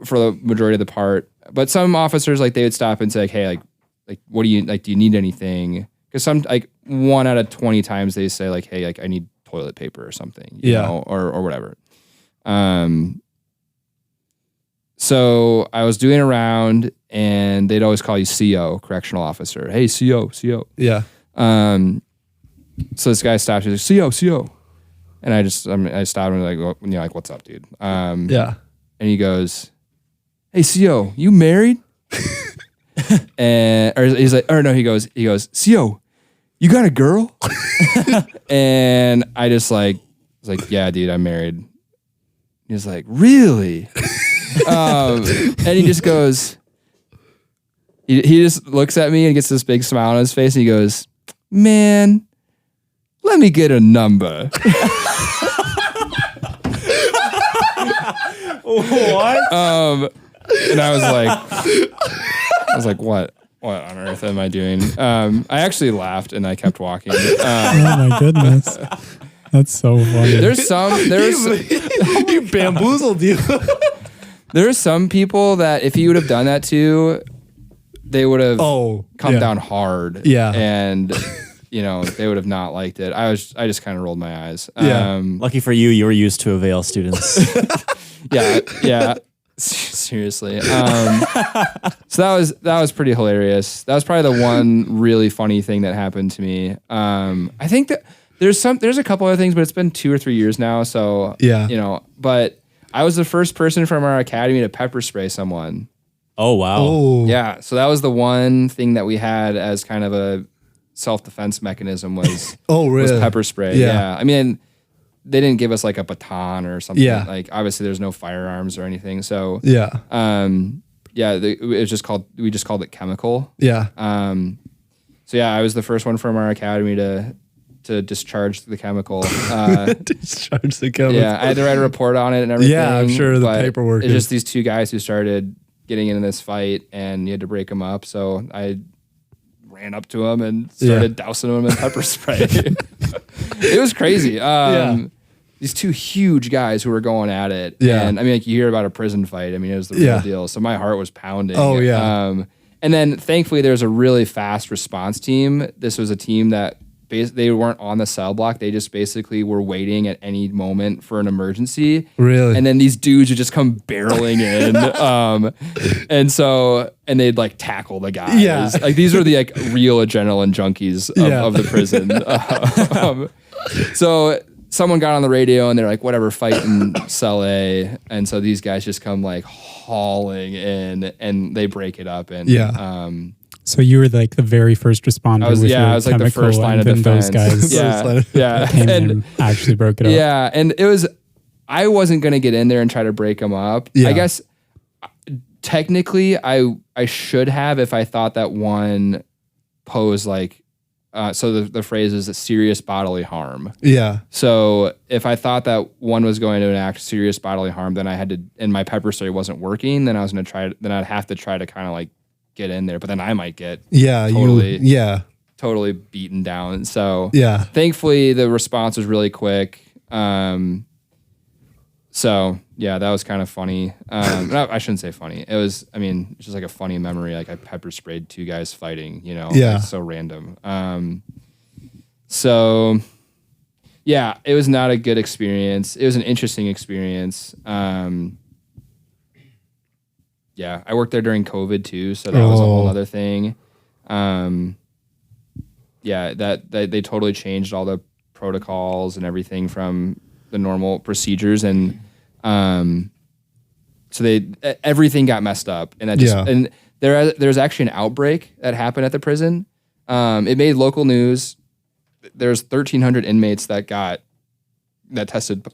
for the majority of the part. But some officers, like, they would stop and say, like, "Hey, like what do you like? Do you need anything?" Because some, like, 1 out of 20 times they say, like, "Hey, like, I need toilet paper or something," you know, or whatever. So I was doing a round, and they'd always call you CO, correctional officer. "Hey, CO." Yeah. So this guy stopped. He's like, CO. And I stopped him, like, like, "What's up, dude?" Yeah. And he goes, "Hey, CO, you married?" And he's like, or no, he goes, "CO, you got a girl?" And I just was like, "Yeah, dude, I'm married." He's like, "Really?" And he just goes, he just looks at me and gets this big smile on his face, and he goes, "Man, let me get a number." What? And I was like, what on earth am I doing? I actually laughed and I kept walking. Oh my goodness. That's so funny. He bamboozled you. There's some people that if you would have done that to, they would have come down hard. Yeah. And they would have not liked it. I just kind of rolled my eyes. Yeah. Lucky for you, you were used to Avail students. Yeah. Seriously. So that was pretty hilarious. That was probably the one really funny thing that happened to me. I think that there's a couple other things, but it's been 2 or 3 years now. So but I was the first person from our academy to pepper spray someone. Oh wow. Oh. Yeah. So that was the one thing that we had as kind of a self-defense mechanism was Oh, really? was pepper spray. Yeah. I mean, they didn't give us like a baton or something. Yeah. Like obviously there's no firearms or anything. So Yeah. it was just we just called it chemical. Yeah. So yeah, I was the first one from our academy to discharge the chemical. Discharge the chemical. Yeah, I had to write a report on it and everything. Yeah, I'm sure the but paperwork It's is- just these two guys who started getting into this fight, and you had to break them up. So I ran up to them and started dousing them in pepper spray. It was crazy. These two huge guys who were going at it. Yeah. And I mean, like you hear about a prison fight. I mean, it was the real deal. So my heart was pounding. Oh, yeah. And then thankfully there was a really fast response team. This was a team that they weren't on the cell block. They just basically were waiting at any moment for an emergency. Really? And then these dudes would just come barreling in. And they'd like tackle the guys. Yeah. Like these are the like real adrenaline junkies of the prison. So someone got on the radio and they're like, whatever, fight in cell A. And so these guys just come like hauling in and they break it up. And so you were like the very first responder. I was with your like the chemical, first line of and then defense. those guys came in and actually broke it up. Yeah, and I wasn't gonna get in there and try to break them up. Yeah. I guess technically I should have if I thought that one posed like so the phrase is a serious bodily harm. Yeah. So if I thought that one was going to enact serious bodily harm, then I had to, and my pepper spray wasn't working, then I was gonna then I'd have to try to kind of like get in there, but then I might get totally beaten down. So thankfully the response was really quick. So yeah, that was kind of funny. No, I shouldn't say funny. It was, I mean, it's just like a funny memory. Like I pepper sprayed two guys fighting, you know, it's so random. So yeah, it was not a good experience. It was an interesting experience. Yeah, I worked there during COVID too, so that was a whole other thing. Yeah, that they totally changed all the protocols and everything from the normal procedures, and so everything got messed up, and that just and there's actually an outbreak that happened at the prison. It made local news. There's 1,300 inmates that tested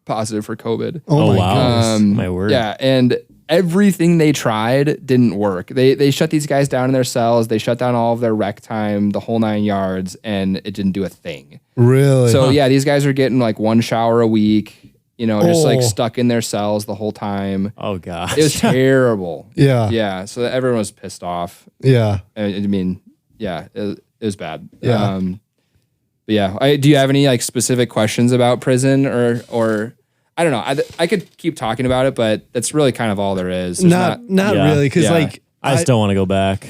positive for COVID. Oh wow, my word. Yeah, and everything they tried didn't work. They shut these guys down in their cells. They shut down all of their rec time, the whole 9 yards, and it didn't do a thing. Really? So yeah, these guys are getting like one shower a week, you know, just like stuck in their cells the whole time. Oh gosh. It was terrible. Yeah. Yeah. So everyone was pissed off. Yeah. I mean, yeah, it was bad. Yeah. But yeah, do you have any like specific questions about prison or I don't know. I could keep talking about it, but that's really kind of all there is. There's Not really, because like I still want to go back.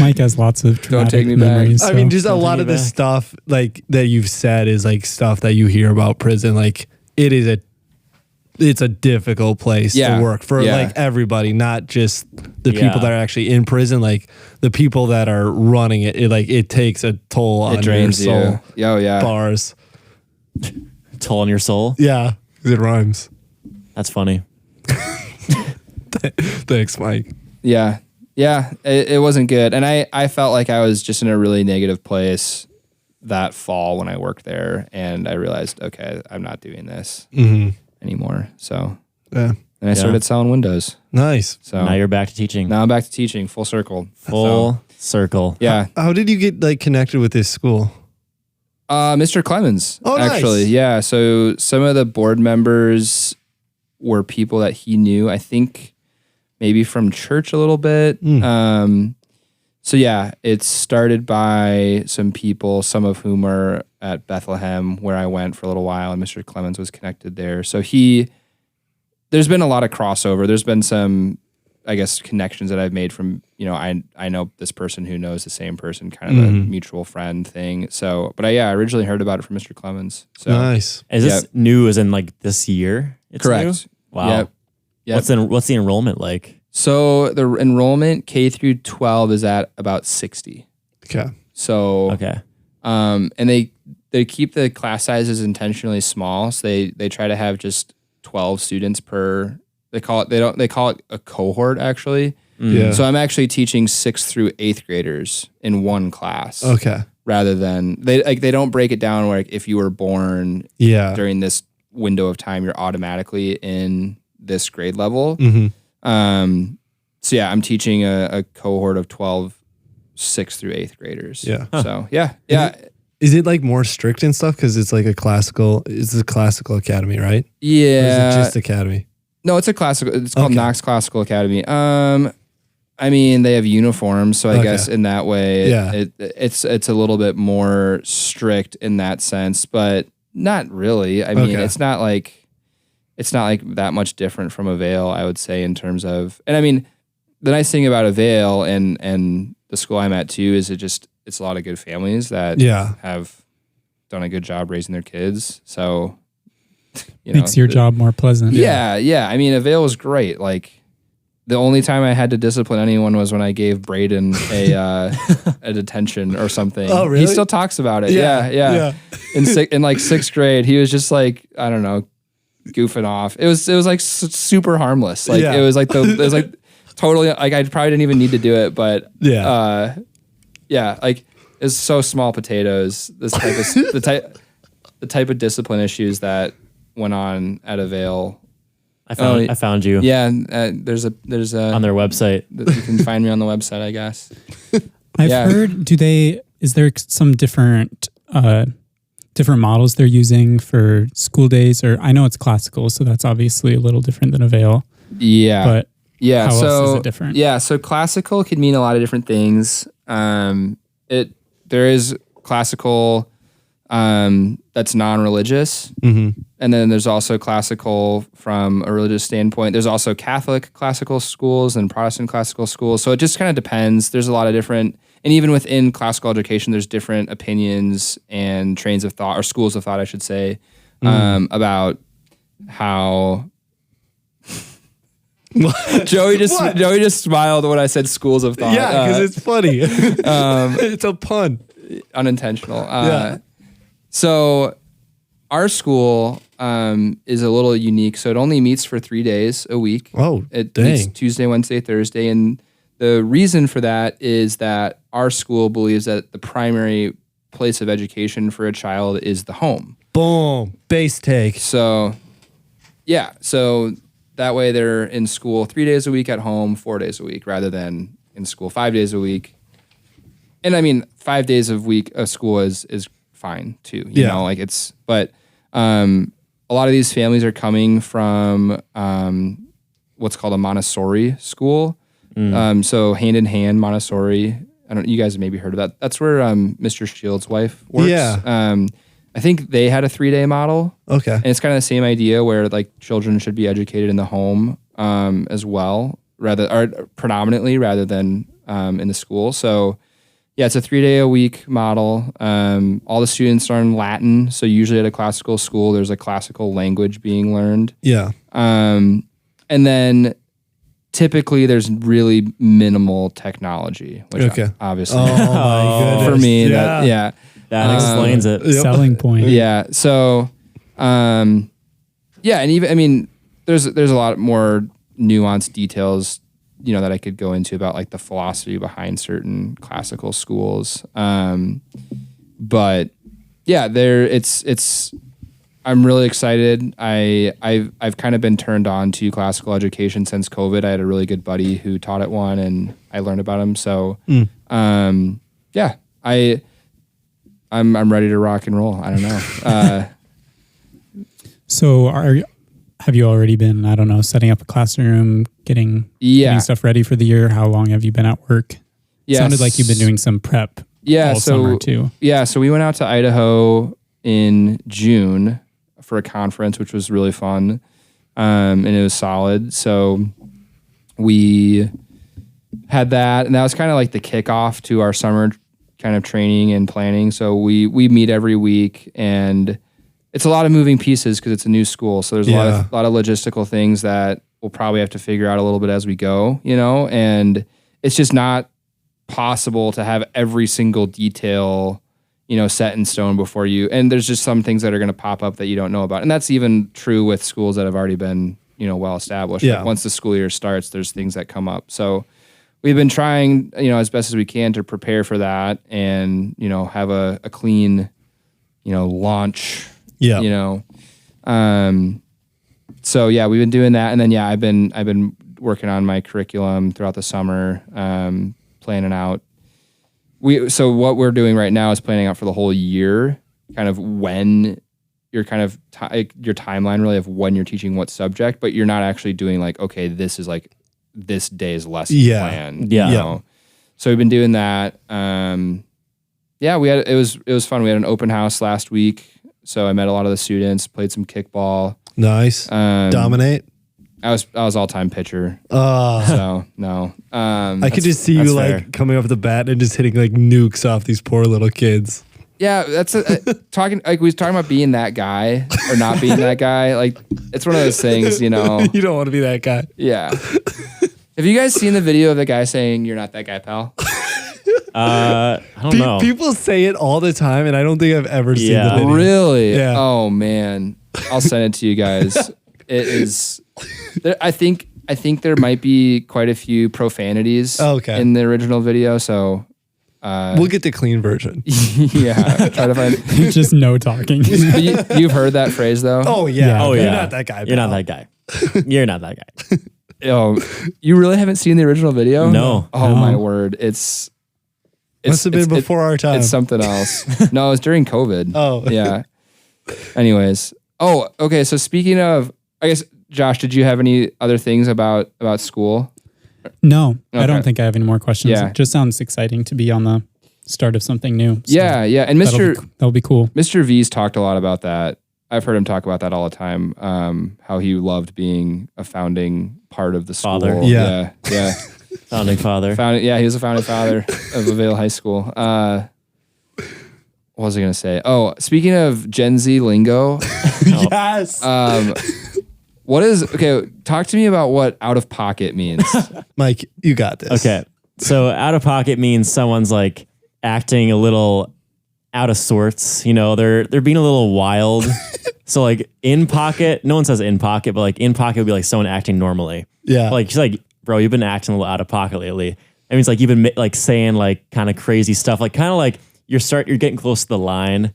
Mike has lots of Don't take traumatic me back. memories. I mean, just a Don't lot take of me the back. stuff like that you've said is like stuff that you hear about prison. Like it's a difficult place to work for like everybody, not just the people that are actually in prison. Like the people that are running it, it takes a toll on your soul. Oh yeah. Bars. Toll on your soul. Yeah, 'cause it rhymes. That's funny. Thanks, Mike. Yeah. Yeah. It wasn't good. And I felt like I was just in a really negative place that fall when I worked there. And I realized, okay, I'm not doing this anymore. So Yeah. then I started selling windows. Nice. So Now you're back to teaching. now I'm back to teaching, full circle. Full circle. Yeah. How did you get like connected with this school? Mr. Clemens, Oh, nice. actually. Yeah. So some of the board members were people that he knew, I think maybe from church a little bit. So yeah, it started by some people, some of whom are at Bethlehem, where I went for a little while, and Mr. Clemens was connected there. So there's been a lot of crossover. There's been some, I guess, connections that I've made from, you know, I know this person who knows the same person, kind of a mutual friend thing. So, but I originally heard about it from Mr. Clemens. So Nice. Is this new as in like this year? It's correct. new? Wow. Yep. What's the enrollment like? So the enrollment K through 12 is at about 60. Okay. So Okay. and they keep the class sizes intentionally small. So they try to have just 12 students per. They call it a cohort actually. Yeah. So I'm actually teaching 6th through 8th graders in one class. Okay. Rather than they don't break it down where if you were born during this window of time, you're automatically in this grade level. So yeah, I'm teaching a cohort of 12 6th through 8th graders. Yeah. So yeah. Is it like more strict and stuff? Because it's like it's a classical academy, right? Yeah. Or is it just academy? No, it's a classical. It's called Knox Classical Academy. I mean, they have uniforms, so I guess in that way, it's a little bit more strict in that sense, but not really. I mean, it's not like that much different from a Vail, I would say, in terms of. And I mean, the nice thing about a Vail and the school I'm at too is it's a lot of good families that have done a good job raising their kids. So makes your job more pleasant. Yeah. I mean, a Vail was great. Like the only time I had to discipline anyone was when I gave Braden a detention or something. Oh, really? He still talks about it. Yeah. In like 6th grade, he was just like, I don't know, goofing off. It was like super harmless. Like it was like totally like I probably didn't even need to do it, but like it's so small potatoes. This type of the type of discipline issues that went on at a Vail. I found you. Yeah, there's a on their website. You can find me on the website, I guess. I've heard. Is there some different models they're using for school days? Or I know it's classical, so that's obviously a little different than a Vail. Yeah, but how else is it different? Yeah, so classical could mean a lot of different things. There is classical that's non-religious. And then there's also classical from a religious standpoint. There's also Catholic classical schools and Protestant classical schools. So it just kind of depends. There's a lot of different, and even within classical education, there's different opinions and trains of thought, or schools of thought, I should say, about how. Joey just smiled when I said schools of thought. Yeah, because it's funny. It's a pun. Unintentional. So our school is a little unique. So it only meets for 3 days a week. Oh, it meets Tuesday, Wednesday, Thursday. And the reason for that is that our school believes that the primary place of education for a child is the home. Boom. Base take. So, yeah. So that way they're in school 3 days a week, at home 4 days a week, rather than in school 5 days a week. And I mean, 5 days a week of school is fine too. You know, like but a lot of these families are coming from what's called a Montessori school. So Hand in Hand Montessori. You guys have maybe heard of that. That's where Mr. Shields' wife works. Yeah. I think they had a 3-day model. Okay. And it's kind of the same idea where like children should be educated in the home as well, predominantly rather than in the school. So yeah, it's a 3-day-a-week model. All the students learn Latin. So usually at a classical school, there's a classical language being learned. Yeah. And then typically there's really minimal technology, which obviously my goodness. for me, Yeah. That explains it. Selling point. Yeah. So, and even, I mean, there's a lot more nuanced details, that I could go into about like the philosophy behind certain classical schools. But yeah, I'm really excited. I've kind of been turned on to classical education since COVID. I had a really good buddy who taught at one and I learned about him. So, yeah, I'm ready to rock and roll. I don't know. So have you already been, I don't know, setting up a classroom, getting stuff ready for the year? How long have you been at work? It sounded like you've been doing some prep all summer too. Yeah, so we went out to Idaho in June for a conference, which was really fun, and it was solid. So we had that, and that was kind of like the kickoff to our summer kind of training and planning. So we meet every week, and it's a lot of moving pieces because it's a new school. So there's a lot of logistical things that we'll probably have to figure out a little bit as we go, and it's just not possible to have every single detail, set in stone before you. And there's just some things that are going to pop up that you don't know about. And that's even true with schools that have already been, well established. Yeah. Like once the school year starts, there's things that come up. So we've been trying, as best as we can to prepare for that and, have a clean, launch. Yeah. So yeah, we've been doing that. And then, I've been working on my curriculum throughout the summer, planning out. So what we're doing right now is planning out for the whole year, kind of when you're kind of your timeline really of when you're teaching what subject, but you're not actually doing like, okay, this is like this day's lesson plan. So we've been doing that. It was fun. We had an open house last week. So I met a lot of the students, played some kickball. Nice. Dominate. I was all-time pitcher. Oh. So no. I could just see you like coming off the bat and just hitting like nukes off these poor little kids. Yeah, that's talking like we was talking about being that guy or not being that guy. Like it's one of those things, You don't want to be that guy. Yeah. Have you guys seen the video of the guy saying you're not that guy, pal? I don't know. People say it all the time, and I don't think I've ever seen the video. Really? Yeah. Oh man, I'll send it to you guys. It is. I think there might be quite a few profanities in the original video. So we'll get the clean version. Yeah, try to find. Just no talking. You've heard that phrase though. Oh yeah. Oh yeah. You're not that guy. You're not that guy. You're not that guy. Oh, you really haven't seen the original video? No. Oh my word, it's must have been before our time. It's something else. No, it was during COVID. Oh yeah. Anyways, okay. So speaking of, I guess Josh, did you have any other things about school? No, I Okay. don't think I have any more questions. Yeah. It just sounds exciting to be on the start of something new. So Yeah. And that'll be cool. Mr. V's talked a lot about that. I've heard him talk about that all the time. How he loved being a founding part of the school. Father. Yeah. Founding father. He was a founding father of Avail High School. What was I going to say? Oh, speaking of Gen Z lingo. Yes. Talk to me about what out of pocket means. Mike, you got this. Okay. So out of pocket means someone's like acting a little out of sorts. They're being a little wild. So like in pocket, no one says in pocket, but like in pocket would be like someone acting normally. Yeah. Like she's like, bro, you've been acting a little out of pocket lately. It means like you've been like saying like kind of crazy stuff, like kind of like you're getting close to the line.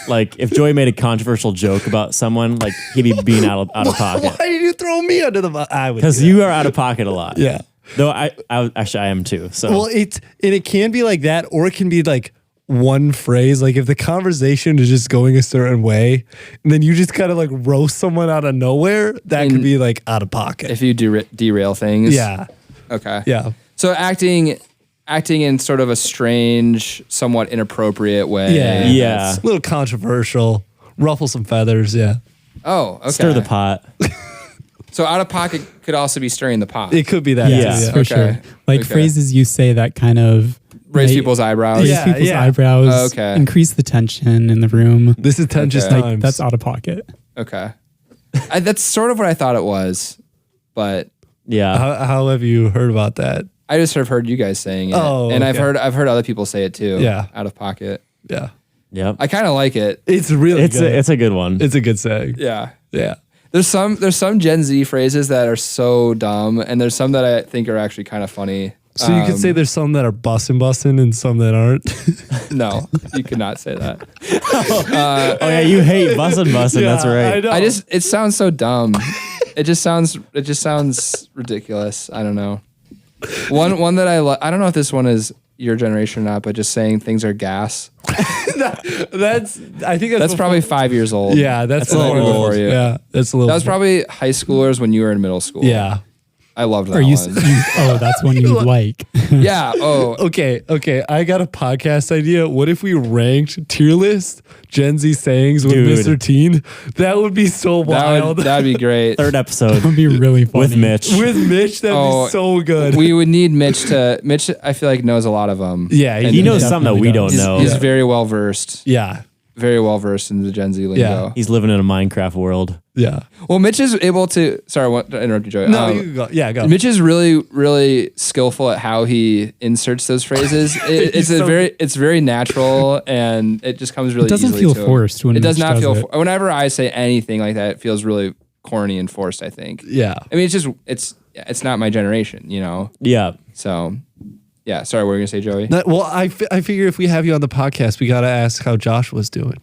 Like if Joey made a controversial joke about someone, like he'd be being out of pocket. Why did you throw me under the bus? Because you are out of pocket a lot. Yeah. Though I am too. So Well, it can be like that, or it can be like one phrase. Like if the conversation is just going a certain way, and then you just kind of like roast someone out of nowhere, that could be like out of pocket. If you derail things. Yeah. Okay. Yeah. So acting in sort of a strange, somewhat inappropriate way. Yeah. It's a little controversial. Ruffle some feathers. Yeah. Oh, okay. stir the pot. So out of pocket could also be stirring the pot. It could be that. Yeah. too, For sure. Like phrases you say that kind of Raise people's eyebrows. raise Yeah, people's yeah. eyebrows, Okay. increase the tension in the room. This is tension Okay. times. That's out of pocket. Okay. That's sort of what I thought it was, but Yeah. How have you heard about that? I just have heard you guys saying it. Oh, and okay. I've heard other people say it too. Yeah. Out of pocket. Yeah. Yep. I kind of like it. It's really It's good. a good one. It's a good saying. Yeah. Yeah. There's some Gen Z phrases that are so dumb, and there's some that I think are actually kind of funny. So you could say there's some that are bussin' and some that aren't. No, you could not say that. Oh yeah, you hate bussin'. That's right. I know. It sounds so dumb. It just sounds ridiculous. I don't know. One that I don't know if this one is your generation or not, but just saying things are gas. I think That's probably 5 years old. Yeah, that's a little before old. you. Yeah, that's a little. That was probably high schoolers when you were in middle school. Yeah. I loved that Or you, one. oh, that's one you like. Yeah. Oh, Okay. I got a podcast idea. What if we ranked tier list Gen Z sayings with Dude. Mr. Teen? That would be so wild. that'd be great. Third episode Would be really funny. with Mitch. With Mitch, that'd Oh, be so good. We would need Mitch. I feel like knows a lot of them. Yeah, And He knows Definitely something that we don't does. know. He's very well versed. yeah. Very well versed in the Gen Z lingo. Yeah. He's living in a Minecraft world. Yeah. Well, Mitch is able to. Sorry, I want to interrupt you, Joey. No, you go. Yeah, go. Mitch is really, really skillful at how he inserts those phrases. It's very natural, and it just comes really. It doesn't easily feel to him. forced when it does Mitch not does feel. it. Whenever I say anything like that, it feels really corny and forced. I think. Yeah. I mean, it's not my generation, Yeah. So Yeah. Sorry, what were you going to say, Joey? Well, I figure if we have you on the podcast, we got to ask how Josh was doing.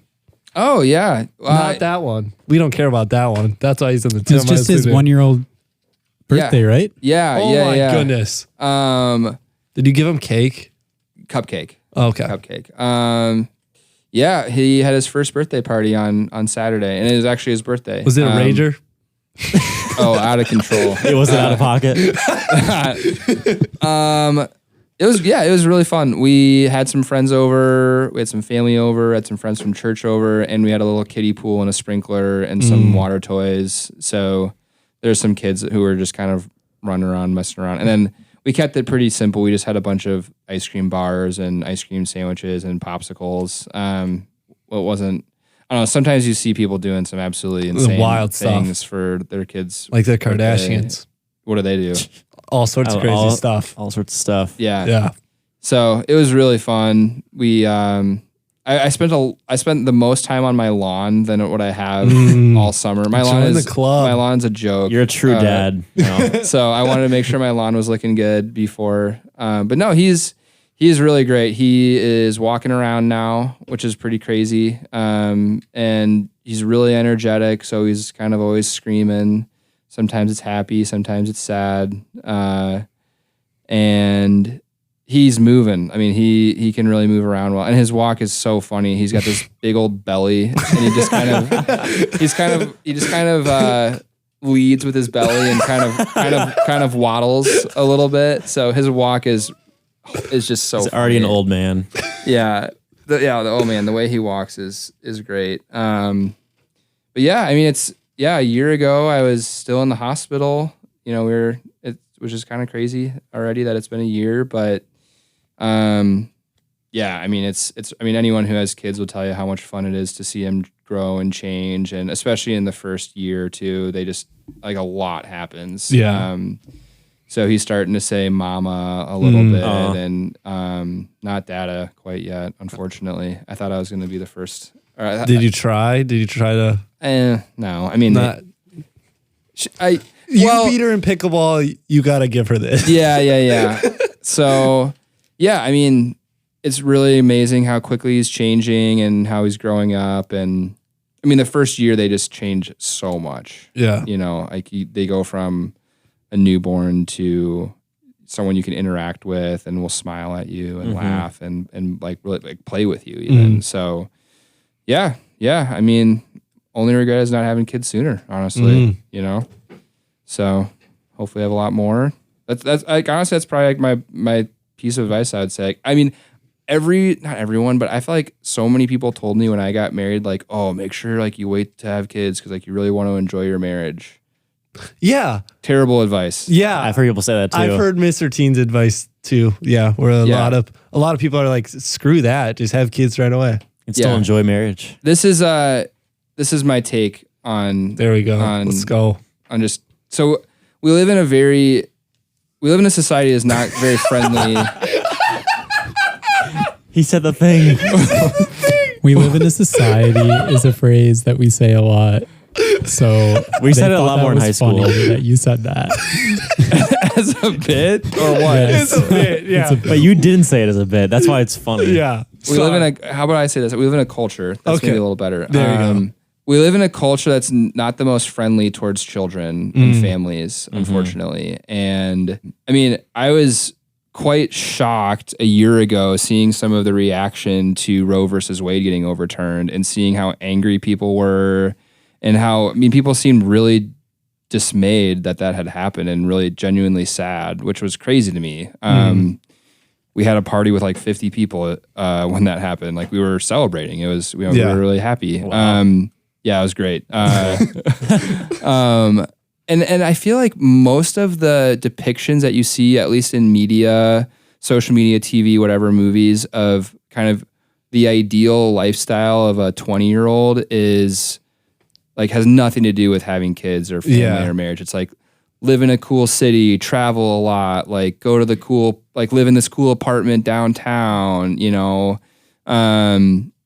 Oh, yeah. Not that one. We don't care about that one. That's why he's in the It was just his 1-year-old birthday, right? Yeah. Oh my goodness. Did you give him cake? Cupcake. Okay. Cupcake. Yeah, he had his first birthday party on Saturday, and it was actually his birthday. Was it a rager? Oh, out of control. It wasn't out of pocket. It was really fun. We had some friends over, we had some family over, had some friends from church over, and we had a little kiddie pool and a sprinkler and some water toys. So there's some kids who were just kind of running around, messing around. And then we kept it pretty simple. We just had a bunch of ice cream bars and ice cream sandwiches and popsicles. It wasn't, I don't know, sometimes you see people doing some absolutely insane wild things stuff for their kids. Like the Kardashians. What do they do? All sorts of crazy stuff. All sorts of stuff. Yeah. Yeah. So it was really fun. We, I spent the most time on my lawn than what I have all summer. My lawn Join is the club. My lawn's a joke. You're a true dad. No. So I wanted to make sure my lawn was looking good before. But no, he's really great. He is walking around now, which is pretty crazy. And he's really energetic. So he's kind of always screaming. Sometimes it's happy, sometimes it's sad. And he's moving. I mean, he can really move around well. And his walk is so funny. He's got this big old belly and he just kind of leads with his belly and kind of waddles a little bit. So his walk is just so He's funny. already an old man. Yeah. The old man, the way he walks is great. But yeah, I mean, a year ago I was still in the hospital. You know, which is kind of crazy already that it's been a year, but yeah, I mean, anyone who has kids will tell you how much fun it is to see them grow and change. And especially in the first year or two, they just like a lot happens. Yeah. So he's starting to say mama a little bit and not dada quite yet, unfortunately. I thought I was going to be the first. Did you try? Did you try to? No, I mean, You beat her in pickleball. You got to give her this. Yeah. So, yeah, I mean, it's really amazing how quickly he's changing and how he's growing up. And I mean, the first year they just change so much. Yeah. You know, like they go from a newborn to someone you can interact with and will smile at you and laugh and like really like play with you even. So, yeah. I mean, only regret is not having kids sooner, honestly, you know? So hopefully I have a lot more. That's like, honestly, that's probably like my piece of advice I would say. I mean, not everyone, but I feel like so many people told me when I got married, like, oh, make sure like you wait to have kids because like you really want to enjoy your marriage. Yeah. Terrible advice. Yeah. I've heard people say that too. I've heard Mr. Tien's advice too. Yeah. Where a lot of people are like, screw that. Just have kids right away. And still enjoy marriage. This is my take on. There we go. Let's go. On just so we live in a society that's not very friendly. He said the thing. We live in a society is a phrase that we say a lot. So we said it a lot more in high school. That you said that as a bit or what? Yes. It's a bit, yeah. But you didn't say it as a bit. That's why it's funny. Yeah. We live in a. How about I say this? We live in a culture that's maybe a little better. There you go. We live in a culture that's not the most friendly towards children and families, unfortunately. And I mean, I was quite shocked a year ago seeing some of the reaction to Roe versus Wade getting overturned and seeing how angry people were and how, I mean, people seemed really dismayed that had happened and really genuinely sad, which was crazy to me. We had a party with like 50 people when that happened. Like we were celebrating. It was, we were really happy. Wow. Yeah, it was great. And I feel like most of the depictions that you see, at least in media, social media, TV, whatever, movies, of kind of the ideal lifestyle of a 20-year-old is like has nothing to do with having kids or family or marriage. It's like live in a cool city, travel a lot, like go to the cool, like live in this cool apartment downtown, you know.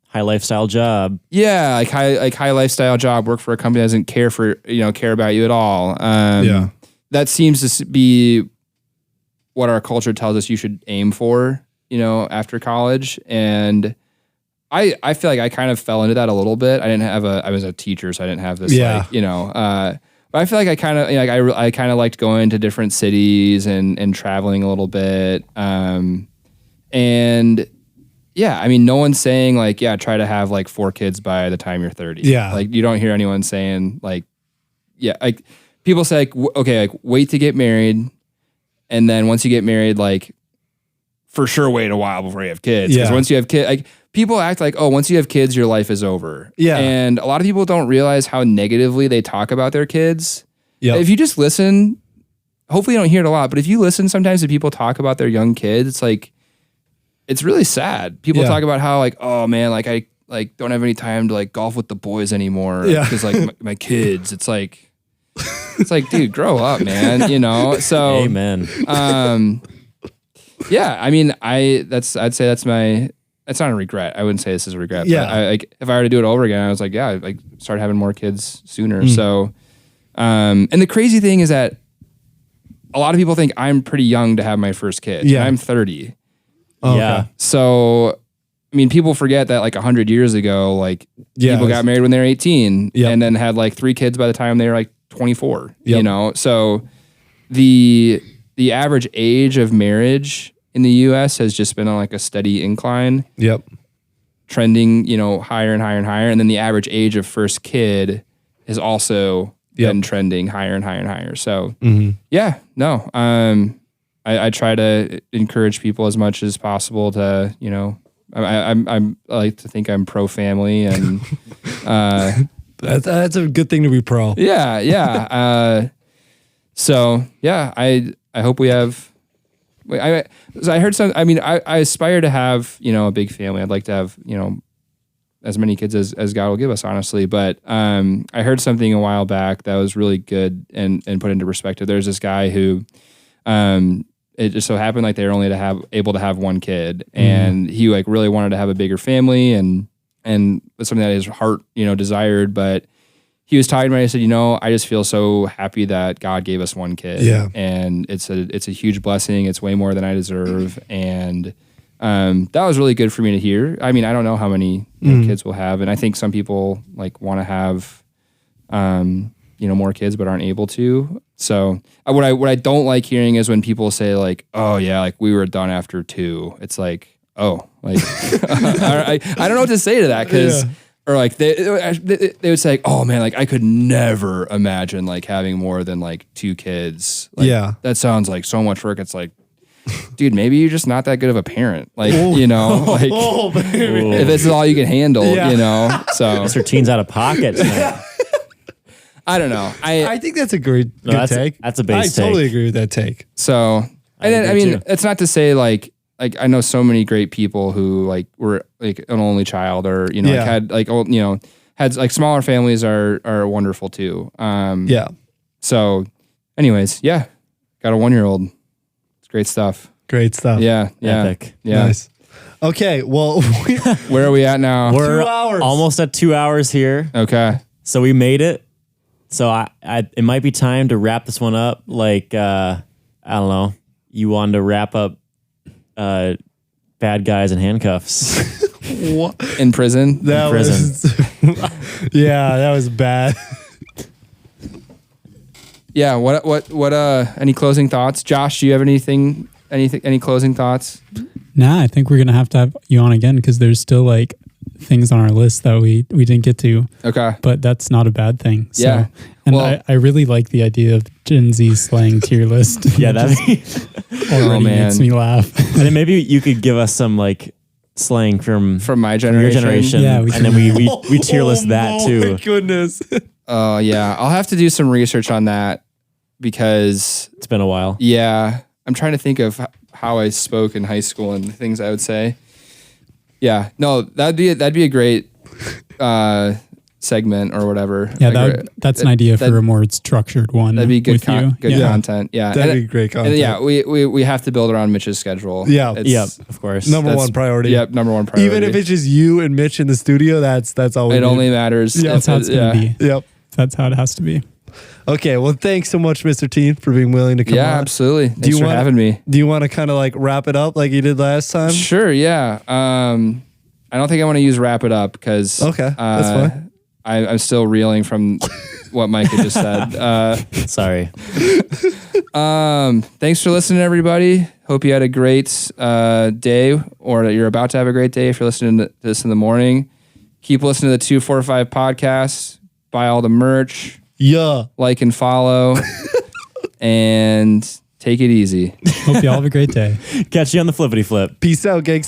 High lifestyle job. Yeah, like high lifestyle job, work for a company that doesn't care about you at all. That seems to be what our culture tells us you should aim for, after college. And I feel like I kind of fell into that a little bit. I was a teacher, so I didn't have this, but I feel like I kind of, I kind of liked going to different cities and traveling a little bit. And yeah, I mean, no one's saying like, try to have like 4 kids by the time you're 30. Yeah. Like you don't hear anyone saying like, like people say like, okay, like wait to get married. And then once you get married, like for sure wait a while before you have kids. Because once you have kids, like people act like, oh, once you have kids, your life is over. Yeah. And a lot of people don't realize how negatively they talk about their kids. Yeah. If you just listen, hopefully you don't hear it a lot, but if you listen sometimes to people talk about their young kids, it's like, it's really sad. People talk about how like, oh man, like I like don't have any time to like golf with the boys anymore. Because like my kids, it's like, dude, grow up, man. So amen. Yeah, I mean, I'd say that's not a regret. I wouldn't say this is a regret. Yeah. But if I were to do it over again, I was like, like start having more kids sooner. So, and the crazy thing is that a lot of people think I'm pretty young to have my first kid. Yeah. I'm 30. Okay. Yeah. So, I mean, people forget that like 100 years ago, like people got married when they were 18 and then had like 3 kids by the time they were like 24, So the average age of marriage in the US has just been on like a steady incline. Yep. Trending, higher and higher and higher. And then the average age of first kid has also been trending higher and higher and higher. So I try to encourage people as much as possible to, I like to think I'm pro family and that's a good thing to be pro. Yeah. So yeah, I hope we have. I heard some. I mean, I aspire to have a big family. I'd like to have as many kids as God will give us, honestly. But I heard something a while back that was really good and put into perspective. There's this guy who it just so happened like they were only able to have one kid, and he like really wanted to have a bigger family, and it's something that his heart desired, but he was talking about it. He said, I just feel so happy that God gave us one kid. Yeah. And it's a huge blessing. It's way more than I deserve. And that was really good for me to hear. I mean, I don't know how many kids we'll have. And I think some people like want to have, more kids, but aren't able to. So what I don't like hearing is when people say like, oh yeah, like we were done after 2. It's like, oh, like, I don't know what to say to that. Cause or like they would say, oh man, like I could never imagine like having more than like 2 kids. Like, that sounds like so much work. It's like, dude, maybe you're just not that good of a parent. Like, like if this is all you can handle, so Mr. Tien's out of pocket tonight. I don't know. I think that's a good take. That's a base take. I totally agree with that take. So, and then, I mean, it's not to say like I know so many great people who like were like an only child or like had like old had like smaller families are wonderful too. So, anyways, got a 1-year-old. It's great stuff. Great stuff. Yeah. Epic. Yeah. Nice. Okay. Well, where are we at now? We're 2 hours. almost at 2 hours here. Okay. So we made it. So I it might be time to wrap this one up. Like I don't know. You wanted to wrap up. Bad guys in handcuffs. What? In prison? That was bad. Yeah. What? Any closing thoughts, Josh? Do you have any closing thoughts? Nah, I think we're gonna have to have you on again because there's still like things on our list that we didn't get to. Okay. But that's not a bad thing. So, yeah. And I really like the idea of Gen Z slang tier list. Yeah, that already makes me laugh. And then maybe you could give us some like slang from my generation. Your generation. Yeah, and then we tier list that too. Oh my goodness. Yeah. I'll have to do some research on that because it's been a while. Yeah. I'm trying to think of how I spoke in high school and the things I would say. Yeah, no, that'd be a great segment or whatever. Yeah, that's an idea for a more structured one. That'd be good content. Yeah, that'd be great content. And yeah, we have to build around Mitch's schedule. Yeah, of course. Number one priority. Yep, number one priority. Even if it's just you and Mitch in the studio, that's all. It only matters. That's how it's gonna be. Yep, that's how it has to be. Okay, well, thanks so much, Mr. Tien, for being willing to come on. Yeah, absolutely. Thanks for having me. Do you want to kind of like wrap it up like you did last time? Sure, yeah. I don't think I want to use wrap it up because okay, that's fine. I'm still reeling from what Mike had just said. Sorry. Thanks for listening, everybody. Hope you had a great day, or that you're about to have a great day if you're listening to this in the morning. Keep listening to the 245 podcast. Buy all the merch. Yeah. Like and follow. And take it easy. Hope you all have a great day. Catch you on the flippity flip. Peace out, gang.